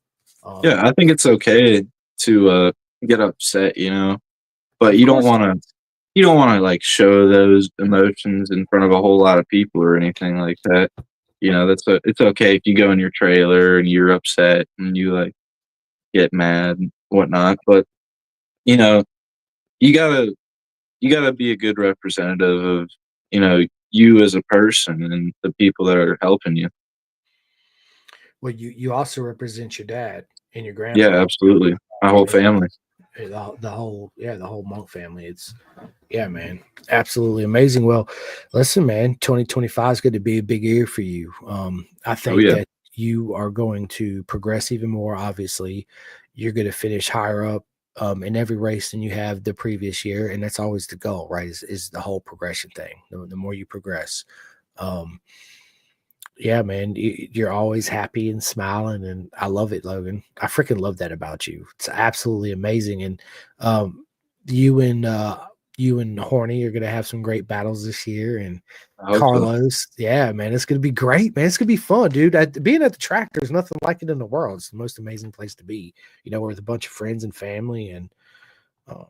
Yeah. I think it's okay to get upset, but Of course it is. you don't want to like show those emotions in front of a whole lot of people or anything like that. It's okay if you go in your trailer and you're upset and you like get mad and whatnot, but you know, you gotta you gotta be a good representative of, you as a person and the people that are helping you. Well, you also represent your dad and your Yeah, grandpa. absolutely. My whole And family. the whole Monk family. It's yeah, man, absolutely amazing. Well, listen, man, 2025 is going to be a big year for you. I Oh think yeah. that you are going to progress even more. Obviously, you're going to finish higher up in every race than you have the previous year, and that's always the goal, right? Is the whole progression thing. The more you progress, um, yeah, man, you're always happy and smiling, and I love it, Logan. I freaking love that about you. It's absolutely amazing, and um, you and uh, you and Horny are gonna have some great battles this year, and I hope so. Carlos, yeah, man, it's gonna be great, man. It's gonna be fun, dude. Being at the track, there's nothing like it in the world. It's the most amazing place to be. With a bunch of friends and family, and um,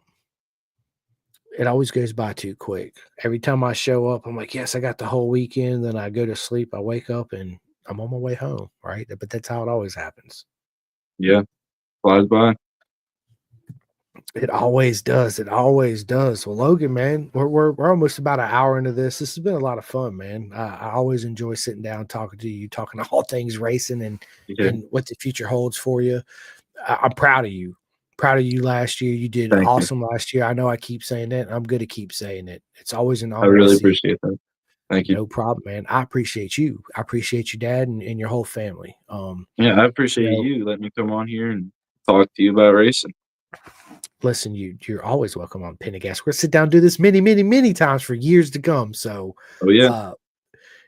it always goes by too quick. Every time I show up, I'm like, yes, I got the whole weekend. Then I go to sleep. I wake up and I'm on my way home. Right. But that's how it always happens. Yeah. Flies by. It always does. It always does. Well, Logan, man, we're almost about an hour into this. This has been a lot of fun, man. I always enjoy sitting down talking to you, talking all things racing Yeah. and what the future holds for you. I'm proud of you. Proud of you last year. You did Thank you. awesome last year. I know I keep saying that. I'm going to keep saying it. It's always an I honor to really see. appreciate that. Thank you. No problem, man. I appreciate you. I appreciate your dad and your whole family. Yeah, I appreciate you letting me come on here and talk to you about racing. Listen, you're always welcome on Pendergast. We're gonna sit down and do this many, many, many times for years to come. So, Oh yeah. uh,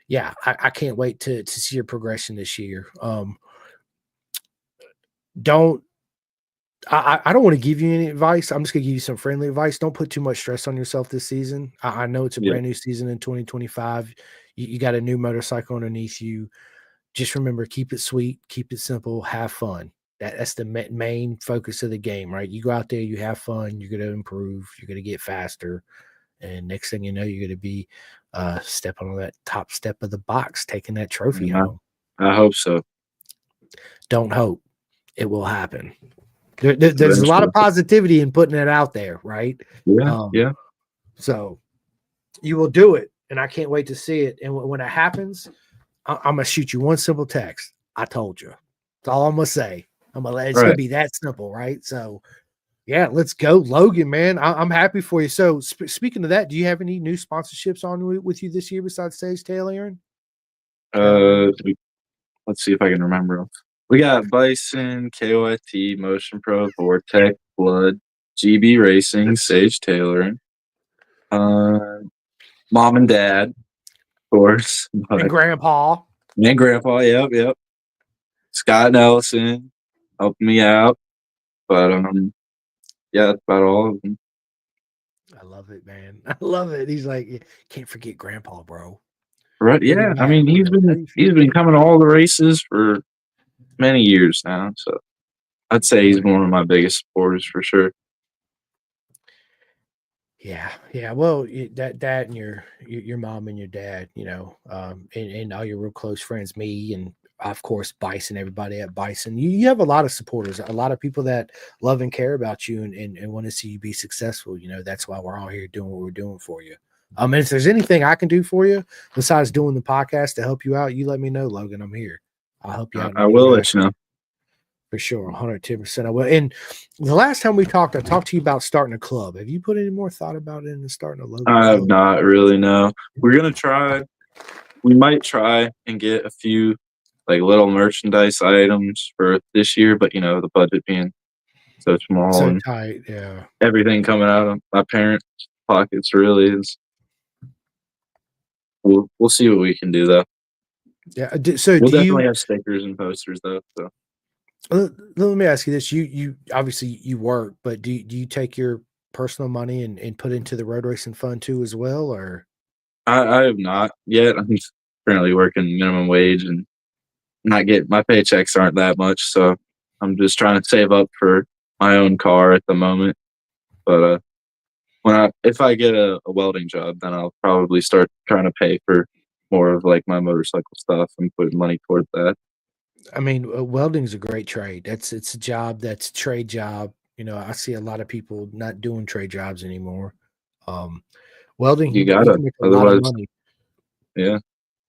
yeah, I can't wait to see your progression this year. Don't I don't want to give you any advice. I'm just gonna give you some friendly advice. Don't put too much stress on yourself this season. I know it's a Yeah. brand new season in 2025. You got a new motorcycle underneath you. Just remember, keep it sweet, keep it simple, have fun. That's the main focus of the game, right? You go out there, you have fun, you're going to improve, you're going to get faster, and next thing you know, you're going to be stepping on that top step of the box, taking that trophy And home. I hope so. Don't hope, it will happen. There's a lot of Eventually. positivity in putting it out there, right? Yeah. Um, Yeah. so you will do it, and I can't wait to see it. And when it happens, I'm gonna shoot you one simple text. I told you. That's all I'm gonna say. It's All gonna right. be that simple, right? So yeah, let's go, Logan, man. I'm happy for you. So speaking of that, do you have any new sponsorships on with you this year besides Sage Tailoring? Let's see if I can remember. We got Bison, KOIT, Motion Pro, Vortex, Blood, GB Racing, Sage Tailoring, uh, Mom and Dad, of course, And but Grandpa. and Grandpa. Yep, yep. Scott Nelson helping me out, but yeah, that's about all of them. I love it, man. I love it. He's like, can't forget Grandpa, bro. Right? What do Yeah. you I have? mean, How do you he's been forget? coming to all the races for many years now, so I'd say he's one of my biggest supporters for sure. Yeah, yeah. Well, that and your mom and your dad, and all your real close friends, me and of course Bison, everybody at Bison. You have a lot of supporters, a lot of people that love and care about you and want to see you be successful. That's why we're all here doing what we're doing for you. And if there's anything I can do for you besides doing the podcast to help you out, you let me know, Logan. I'm here. I'll help you out in I any will way I let you know. for sure, 110%. I will. And the last time we talked, I talked to you about starting a club. Have you put any more thought about it and starting a Logan I have club? not really, no. We're gonna try. We might try and get a few like little merchandise items for this year, but the budget being so small So and tight, yeah. everything coming out of my parents' pockets really is. We'll see what we can do though. Yeah. So We'll do definitely you have stickers and posters though. So let me ask you this. You obviously you work, but do you take your personal money and put into the road racing fund too as well? Or I have not yet. I'm currently working minimum wage and not getting my paychecks aren't that much, so I'm just trying to save up for my own car at the moment. But if I get a welding job, then I'll probably start trying to pay for more of like my motorcycle stuff and put money towards that. I mean, welding's a great trade. It's a job that's a trade job. You know, I see a lot of people not doing trade jobs anymore. Um, welding, You you gotta, can make a lot of otherwise, money. yeah,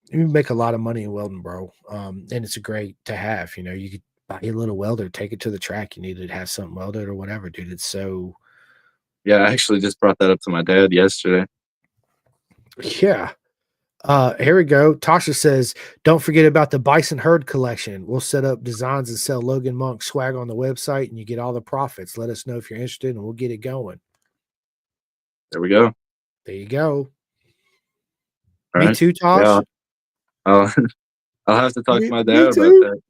You can make a lot of money in welding, bro. And it's a great to have. You know, you could buy a little welder, take it to the track. You need to have something welded or whatever, dude. It's so yeah. I actually just brought that up to my dad yesterday. yeah. Here we go. Tasha says, don't forget about the Bison Herd collection. We'll set up designs and sell Logan Monk swag on the website and you get all the profits. Let us know if you're interested and we'll get it going. There we go. There you go. All Me right. too, Tosh. Yeah, I'll I'll have to talk to my Me dad about too. that.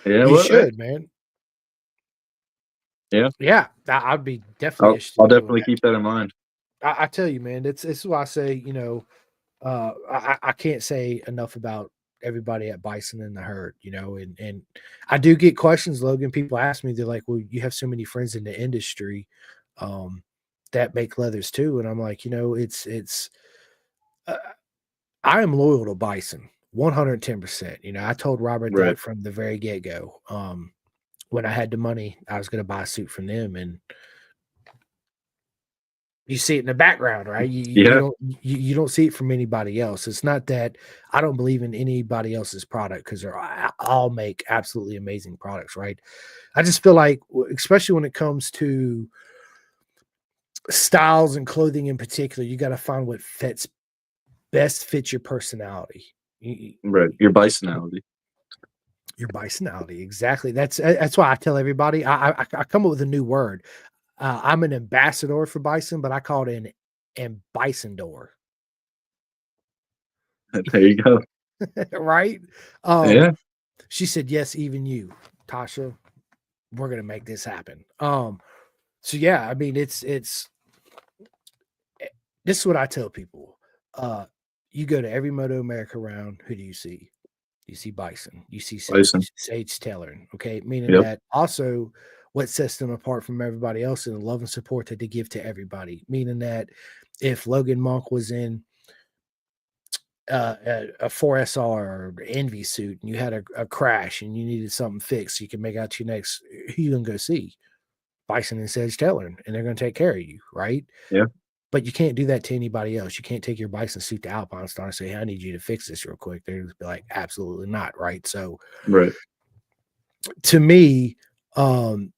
Yeah, You well, hey, should, man. yeah, Yeah, I'd be definitely interested I'll in doing definitely that. keep that in mind. I tell you, man, it's why I say, you know, I can't say enough about everybody at Bison and the Herd, you know, and I do get questions, Logan. People ask me, they're like, well, you have so many friends in the industry um, that make leathers too. And I'm like, you know, uh, I am loyal to Bison 110%. You know, I told Robert Right. that from the very get go. When I had the money, I was going to buy a suit from them. And you see it in the background, right? Yeah. You don't see it from anybody else. It's not that I don't believe in anybody else's product because they're all make absolutely amazing products, right? I just feel like, especially when it comes to styles and clothing in particular, you got to find what fits your personality. Right. Your bisonality. Your bisonality, exactly. That's why I tell everybody. I come up with a new word. I'm an ambassador for Bison, but I call it an ambisondor. There you go. Right? Yeah. She said, yes, even you, Tasha, we're gonna make this happen. So yeah, I mean, it's this is what I tell people. You go to every Moto America round, who do you see? You see Bison, you see Bison. Sage Taylor. Okay, meaning Yep. that also what sets them apart from everybody else is the love and support that they give to everybody. Meaning that if Logan Monk was in a 4SR or Envy suit and you had a crash and you needed something fixed, you can make out to your next, who you gonna go see? Bison and Sedge Taylor, and they're gonna take care of you, right? Yeah. But you can't do that to anybody else. You can't take your Bison suit to Alpine Star and say, hey, I need you to fix this real quick. They're gonna be like, absolutely not, right? So Right. to me, um,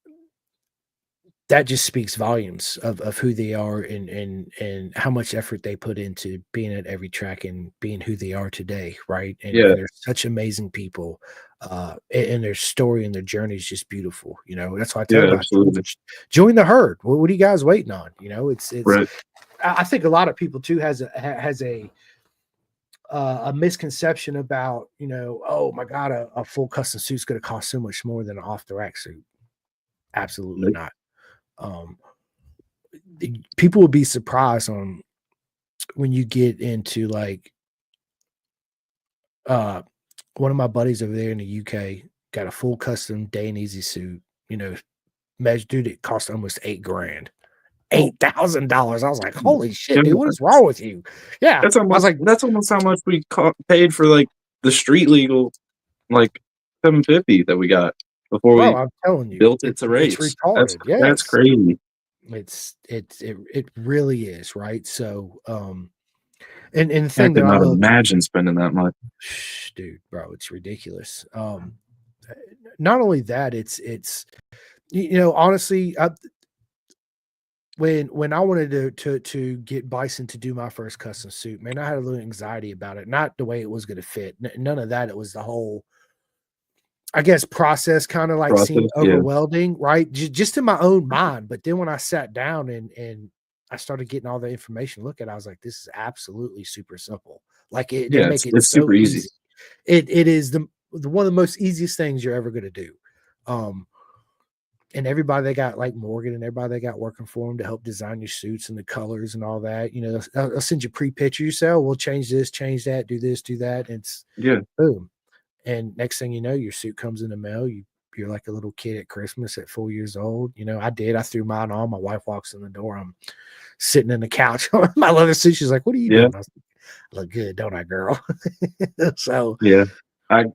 that just speaks volumes of who they are and how much effort they put into being at every track and being who they are today, right? Yeah. And they're such amazing people, and their story and their journey is just beautiful. You know, that's why I tell Yeah. everybody, Absolutely. join the herd. What are you guys waiting on? You know, it's. Right. I think a lot of people too has a misconception about, you know, oh my god, a full custom suit's going to cost so much more than an off the rack suit. Absolutely Nope. not. People will be surprised on when you get into like uh one of my buddies over there in the UK got a full custom day and easy suit, you know, measured, dude, it cost almost $8,000. $8,000. I was like, holy shit, dude, what is wrong with you? Yeah. That's I was almost like, that's almost how much we paid for like the street legal, like 750 that we got before bro, we I'm telling you, built it to it's race. That's retarded. that's Yes. crazy. It really is, right? So and the I thing that could I not love, imagine spending that much. dude, bro, it's ridiculous. Not only that, it's you know, honestly, when I wanted to get Bison to do my first custom suit, man, I had a little anxiety about it. Not the way it was going to fit, none of that. It was the whole, I guess, process kind of like seemed Process. Yeah. overwhelming, right? Just in my own mind. But then when I sat down and I started getting all the information, look at, I was like, this is absolutely super simple. Like they Yeah. make it It's so super easy. easy. It is the one of the most easiest things you're ever going to do. And everybody they got, like Morgan and everybody they got working for them to help design your suits and the colors and all that, you know, I'll send you pre-pictures. So we'll change this, change that, do this, do that. And it's Yeah. boom. And next thing you know, your suit comes in the mail. You you're like a little kid at Christmas at 4 years old. You know, I did. I threw mine on. My wife walks in the door. I'm sitting in the couch on my leather suit. She's like, "What are you Yeah. doing?" I was like, "I look good, don't I, girl?" So Yeah.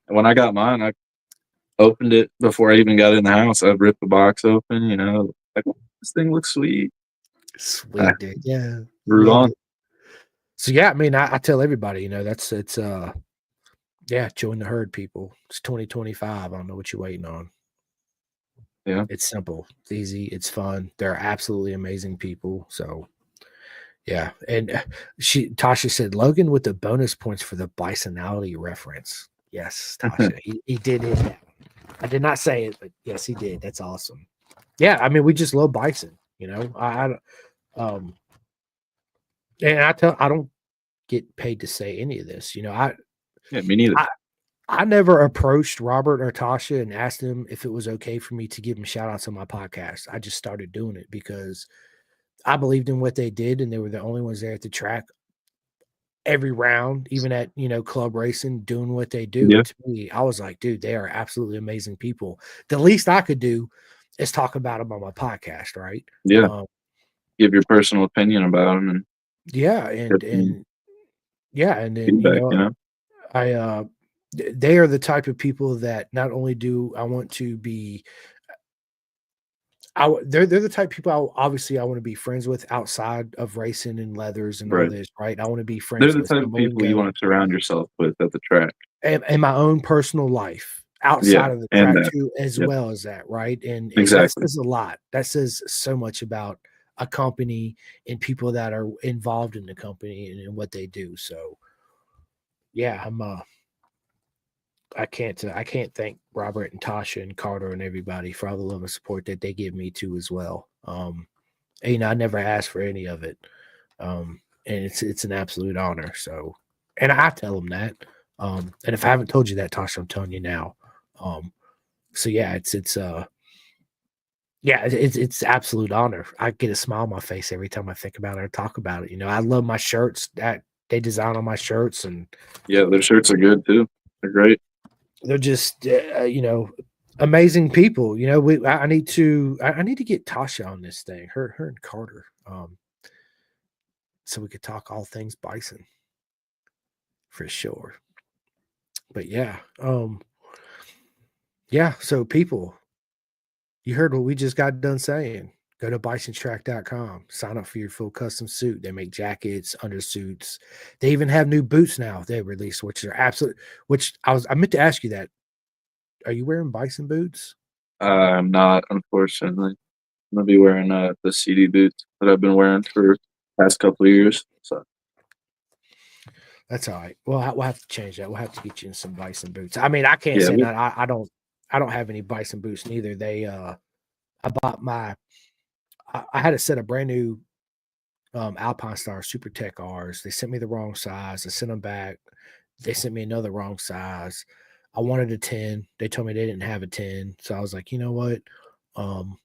When I got mine, I opened it before I even got in the house. I ripped the box open, like, this thing looks sweet. I sweet, dude. Yeah, root loved on. it. So yeah, I mean, I tell everybody, you know, it's yeah, join the herd, people. It's 2025. I don't know what you're waiting on. Yeah. It's simple, it's easy, it's fun. They're absolutely amazing people. So yeah, and Tasha said Logan with the bonus points for the bisonality reference. Yes, Tasha, he did hit that. I did not say it, but yes, he did. That's awesome. Yeah, I mean, we just love bison. You know, um, and I don't get paid to say any of this. You know, Yeah, me neither. I never approached Robert or Tasha and asked them if it was okay for me to give them shout outs on my podcast. I just started doing it because I believed in what they did, and they were the only ones there at the track every round, even at, you know, club racing, doing what they do. Yeah. And to me, I was like, dude, they are absolutely amazing people. The least I could do is talk about them on my podcast, right? Yeah. Um, Give your personal opinion about them and yeah, get some and then feedback, I they are the type of people that not only do I want to be they're the type of people obviously I want to be friends with outside of racing and leathers and all Right. this, right? I want to be They're friends the with type of someone people you want to surround yourself with at the track. and my own personal life Yeah, outside of the and track that. too, as Yep. well as that, right? And that Exactly. says a lot. That says so much about a company and people that are involved in the company and what they do. So yeah, I can't thank Robert and Tasha and Carter and everybody for all the love and support that they give me too as well. And, you know, I never asked for any of it. And it's an absolute honor. So, and I tell them that. And if I haven't told you that, Tasha, I'm telling you now. So yeah, it's absolute honor. I get a smile on my face every time I think about it or talk about it. You know, I love my shirts that they design on my shirts, and Yeah, their shirts are good too. They're great. they're just you know, amazing people. You know, I need to get Tasha on this thing. Her and Carter. So we could talk all things bison for sure. But yeah, so people, you heard what we just got done saying. Go to bisontrack.com, sign up for your full custom suit. They make jackets, undersuits. They even have new boots now they released, which are absolute, which I meant to ask you that. Are you wearing bison boots? I'm not, unfortunately. I'm gonna be wearing the CD boots that I've been wearing for the past couple of years. So That's all right. Well, we'll have to change that. We'll have to get you in some bison boots. I mean, I can't yeah, say that I don't have any bison boots neither. I bought I had a set of brand new Alpine Star Super Tech R's. They sent me the wrong size. I sent them back. They sent me another wrong size. I wanted a 10. They told me they didn't have a 10. So I was like, you know what? Um,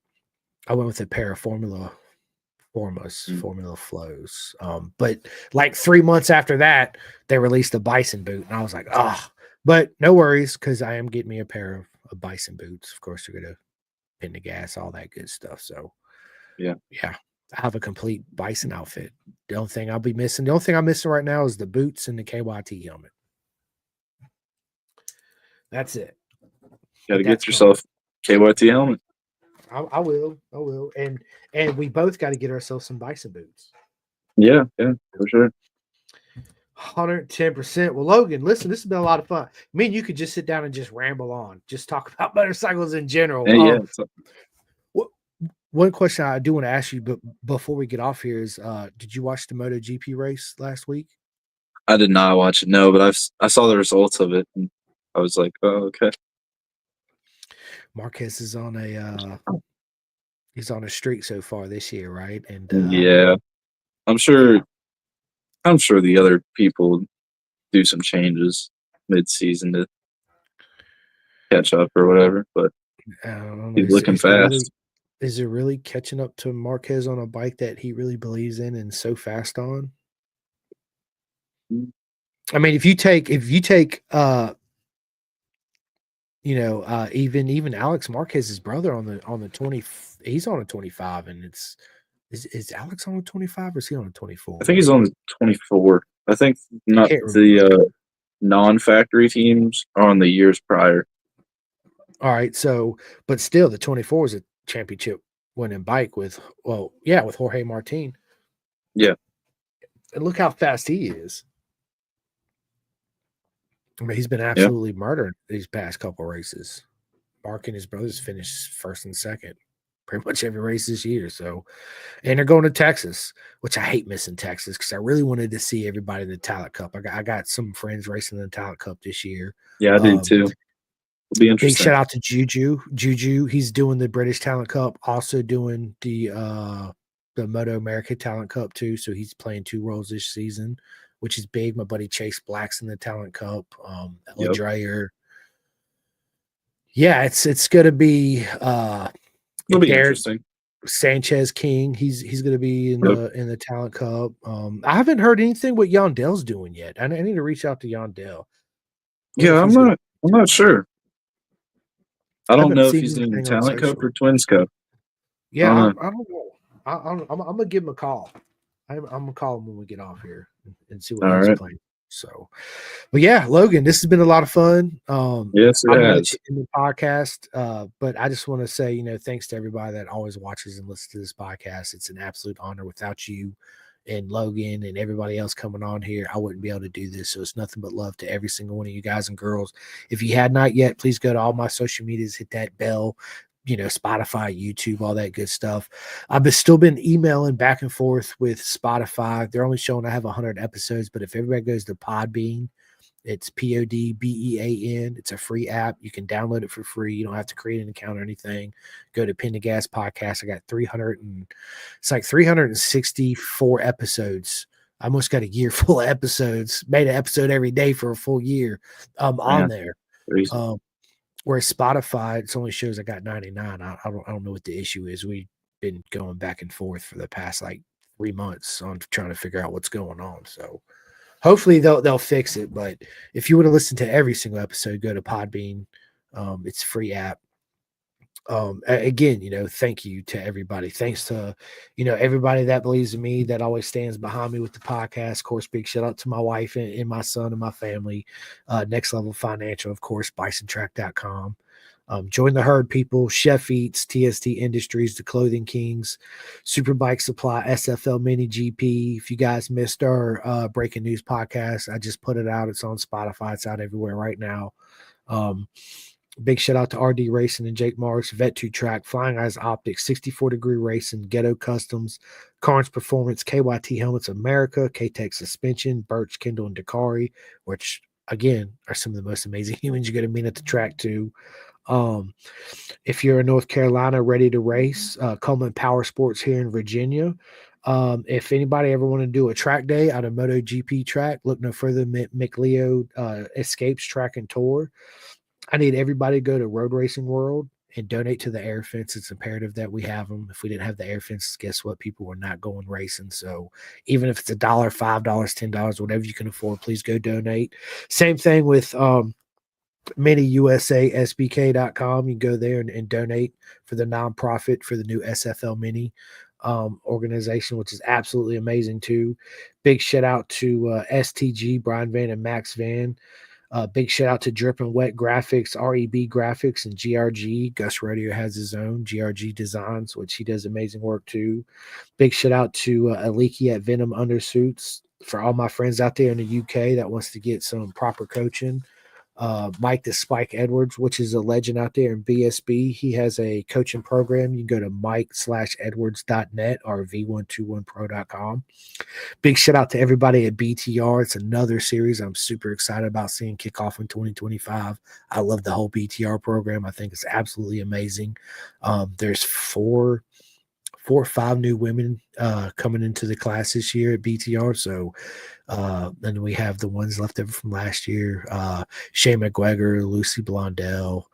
I went with a pair of Formula Flows. But like 3 months after that, they released a Bison boot, and I was like, oh, but no worries, because I am getting me a pair of Bison boots. Of course, they're gonna pin the gas, all that good stuff. So yeah. I have a complete Bison outfit. The only thing I'm missing right now is the boots and the KYT helmet. That's it. Got to That's get yourself KYT helmet. I will, and we both got to get ourselves some Bison boots. Yeah, for sure. 110%. Well, Logan, listen, this has been a lot of fun. Me and you could just sit down and just ramble on, just talk about motorcycles in general. Yeah. One question I do want to ask you, but before we get off here is, did you watch the MotoGP race last week? I did not watch it, no, but I saw the results of it, and I was like, oh, okay. Marquez is on a streak so far this year, right? And Yeah, I'm sure the other people do some changes mid-season to catch up or whatever, but I don't know. he's looking fast. Is it really catching up to Marquez on a bike that he really believes in and so fast on? I mean, if you take even Alex Marquez's brother on the 20, he's on a 25, and is Alex on a 25 or is he on a 24? I think he's on the 24. I think I not can't remember. the non-factory teams are on the years prior. All right, so but still, the 24 is a championship winning bike with Jorge Martin. Yeah. And look how fast he is. I mean, he's been Yeah. absolutely murdering these past couple races. Mark and his brothers finished first and second pretty much every race this year. So, and they're going to Texas, which I hate missing Texas because I really wanted to see everybody in the Talent Cup. I got some friends racing in the Talent Cup this year. Yeah, I do too. It'll be interesting. Big shout out to Juju. Juju, he's doing the British Talent Cup, also doing the Moto America Talent Cup too. So he's playing 2 roles this season, which is big. My buddy Chase Black's in the Talent Cup. Ella Dreyer. Yeah, it's gonna be it'll be interesting. Sanchez King, he's gonna be in the Talent Cup. I haven't heard anything what Yondel's doing yet. I need to reach out to Yondel. Yeah, I'm not sure. I don't know if he's in the anything on Talent Cup social. or Twins Cup. Yeah, I don't know. I'm gonna give him a call. I'm gonna call him when we get off here and see what he's playing. So, but yeah, Logan, this has been a lot of fun. Yes, it has. In the podcast, but I just want to say, thanks to everybody that always watches and listens to this podcast. It's an absolute honor. Without you and Logan and everybody else coming on here, I wouldn't be able to do this. So it's nothing but love to every single one of you guys and girls. If you had not yet, please go to all my social medias, hit that bell. Spotify, YouTube, all that good stuff. I've still been emailing back and forth with Spotify. They're only showing I have 100 episodes, but if everybody goes to Podbean, it's PODBEAN. It's a free app. You can download it for free. You don't have to create an account or anything. Go to Pin to Gas Podcast. I got 364 episodes. I almost got a year full of episodes. Made an episode every day for a full year on there. Whereas Spotify, it only shows I got 99. I don't know what the issue is. We've been going back and forth for the past 3 months on trying to figure out what's going on. So hopefully they'll fix it. But if you want to listen to every single episode, go to Podbean. It's a free app. Again, thank you to everybody. Thanks to, everybody that believes in me, that always stands behind me with the podcast. Of course, big shout out to my wife and my son and my family. Next Level Financial, of course, bisontrack.com. Join the herd, people. Chef Eats, TST Industries, the Clothing Kings, Superbike Supply, SFL Mini GP. If you guys missed our breaking news podcast, I just put it out. It's on Spotify. It's out everywhere right now. Big shout out to RD Racing and Jake Marks, Vet2 Track, Flying Eyes Optics, 64-degree Racing, Ghetto Customs, Carnes Performance, KYT Helmets America, K-Tech Suspension, Birch, Kindle, and Dakari, which, again, are some of the most amazing humans you're going to meet at the track, too. If you're in North Carolina ready to race, Coleman Power Sports here in Virginia. If anybody ever want to do a track day out of MotoGP track, look no further than McLeo Escapes Track and Tour. I need everybody to go to Road Racing World and donate to the air fence. It's imperative that we have them. If we didn't have the air fences, guess what? People were not going racing. So even if it's $1, $5, $10, whatever you can afford, please go donate. Same thing with MiniUSASBK.com. You can go there and donate for the nonprofit for the new SFL Mini organization, which is absolutely amazing too. Big shout out to STG, Brian Van and Max Van. Big shout out to Drip and Wet Graphics, REB Graphics, and GRG. Gus Rodeo has his own GRG Designs, which he does amazing work too. Big shout out to Aliki at Venom Undersuits. For all my friends out there in the UK that wants to get some proper coaching, Mike the Spike Edwards, which is a legend out there in BSB. He has a coaching program. You can go to mike/edwards.net or v121pro.com. Big shout out to everybody at BTR. It's another series I'm super excited about seeing kick off in 2025. I love the whole BTR program. I think it's absolutely amazing. There's 4 or 5 new women coming into the class this year at BTR. So, and we have the ones left over from last year. Shay McGregor, Lucy Blondell,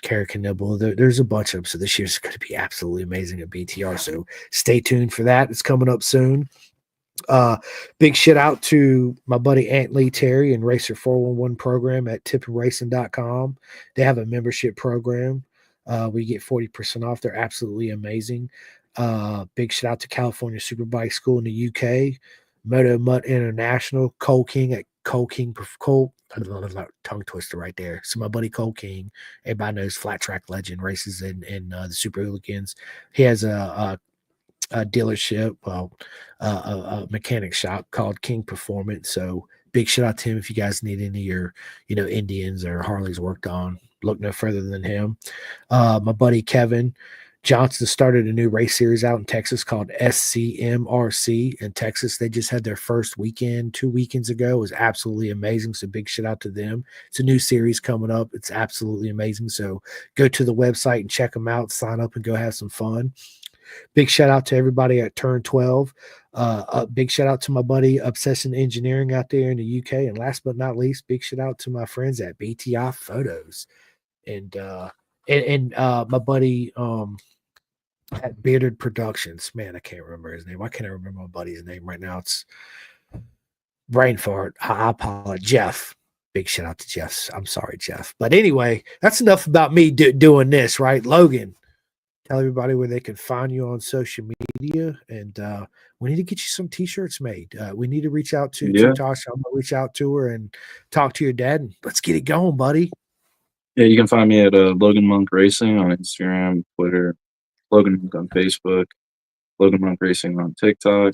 Kara Knibble. There's a bunch of them. So this year's going to be absolutely amazing at BTR. So stay tuned for that. It's coming up soon. Big shout out to my buddy Ant Lee Terry and Racer 411 program at tipandracing.com. They have a membership program. We get 40% off. They're absolutely amazing. Big shout out to California Superbike School in the UK, Moto Mutt International, Cole King at Cole King Cole. Tongue twister right there. So my buddy Cole King, everybody knows flat track legend, races in the Super Hooligans. He has a dealership, a mechanic shop called King Performance. So big shout out to him if you guys need any of your, Indians or Harleys worked on. Look no further than him. My buddy Kevin Johnson started a new race series out in Texas called SCMRC in Texas. They just had their first weekend 2 weekends ago. It was absolutely amazing. So big shout out to them. It's a new series coming up. It's absolutely amazing. So go to the website and check them out, sign up and go have some fun. Big shout out to everybody at Turn 12. A big shout out to my buddy Obsession Engineering out there in the UK. And last but not least, big shout out to my friends at BTI Photos. And my buddy at Bearded Productions. Man, I can't remember his name. Why can't I remember my buddy's name right now? It's brain fart. I apologize. Jeff. Big shout out to Jeff. I'm sorry, Jeff. But anyway, that's enough about me doing this, right? Logan, tell everybody where they can find you on social media. And we need to get you some T-shirts made. We need to reach out to Tasha. I'm going to reach out to her and talk to your dad. And let's get it going, buddy. Yeah, you can find me at Logan Monk Racing on Instagram, Twitter, Logan Monk on Facebook, Logan Monk Racing on TikTok.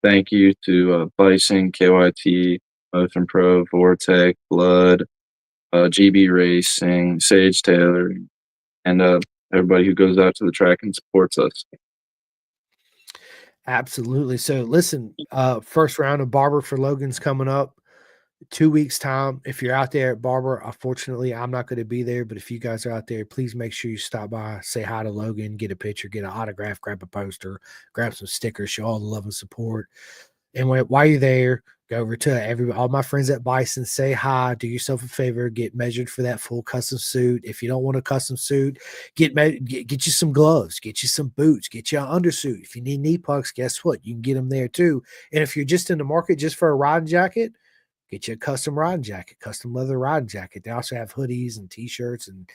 Thank you to Bison, KYT, Motion Pro, Vortec, Blood, GB Racing, Sage Taylor, and everybody who goes out to the track and supports us. Absolutely. So listen, first round of Barber for Logan's coming up. 2 weeks time. If you're out there at Barber, unfortunately, I'm not going to be there, but if you guys are out there, please make sure you stop by, say hi to Logan, get a picture, get an autograph, grab a poster, grab some stickers, show all the love and support. And while you're there, go over to all my friends at Bison, say hi, do yourself a favor, get measured for that full custom suit. If you don't want a custom suit, get you some gloves, get you some boots, get you an undersuit. If you need knee pucks, guess what? You can get them there too. And if you're just in the market just for a riding jacket, get you a custom riding jacket, custom leather riding jacket. They also have hoodies and T-shirts and,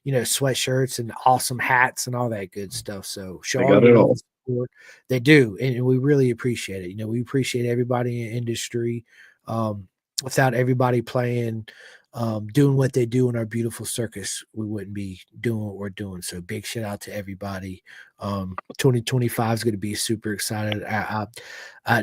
sweatshirts and awesome hats and all that good stuff. So show all your love and support. They do, and we really appreciate it. We appreciate everybody in the industry. Without everybody playing, doing what they do in our beautiful circus, we wouldn't be doing what we're doing. So big shout out to everybody. 2025 is going to be super excited. I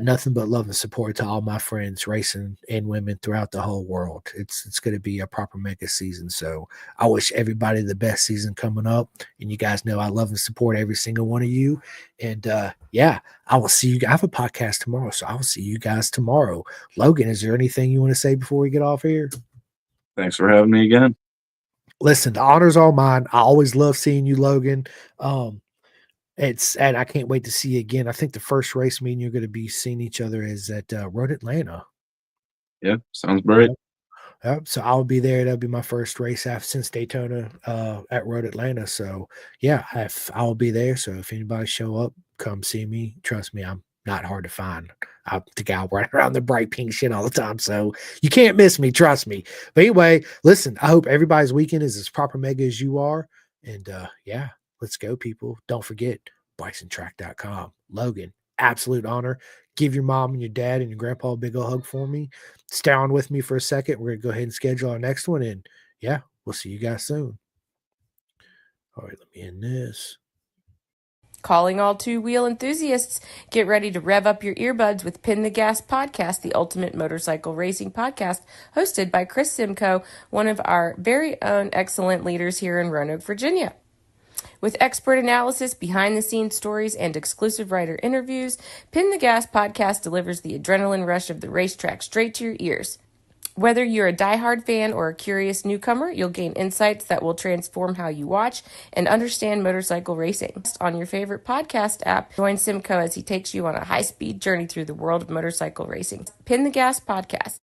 nothing but love and support to all my friends racing and women throughout the whole world. It's going to be a proper mega season. So I wish everybody the best season coming up. And you guys know I love and support every single one of you. And I will see you. I have a podcast tomorrow, so I will see you guys tomorrow. Logan, is there anything you want to say before we get off here? Thanks for having me again. Listen, the honor's all mine. I always love seeing you, Logan. And I can't wait to see you again. I think the first race me and you're going to be seeing each other is at Road Atlanta. Yeah, sounds great. So I'll be there. That'll be my first race since Daytona at Road Atlanta. So yeah, I'll be there. So if anybody show up, come see me. Trust me, I'm not hard to find. I'm the guy running around the bright pink shit all the time. So you can't miss me. Trust me. But anyway, listen, I hope everybody's weekend is as proper mega as you are. And let's go, people. Don't forget bisontrack.com. Logan, absolute honor. Give your mom and your dad and your grandpa a big old hug for me. Stay on with me for a second. We're going to go ahead and schedule our next one. And we'll see you guys soon. All right, let me end this. Calling all two-wheel enthusiasts, get ready to rev up your earbuds with Pin the Gas Podcast, the ultimate motorcycle racing podcast, hosted by Chris Simcoe, one of our very own excellent leaders here in Roanoke, Virginia. With expert analysis, behind-the-scenes stories, and exclusive writer interviews, Pin the Gas Podcast delivers the adrenaline rush of the racetrack straight to your ears. Whether you're a diehard fan or a curious newcomer, you'll gain insights that will transform how you watch and understand motorcycle racing. On your favorite podcast app, join Simcoe as he takes you on a high-speed journey through the world of motorcycle racing. Pin the Gas Podcast.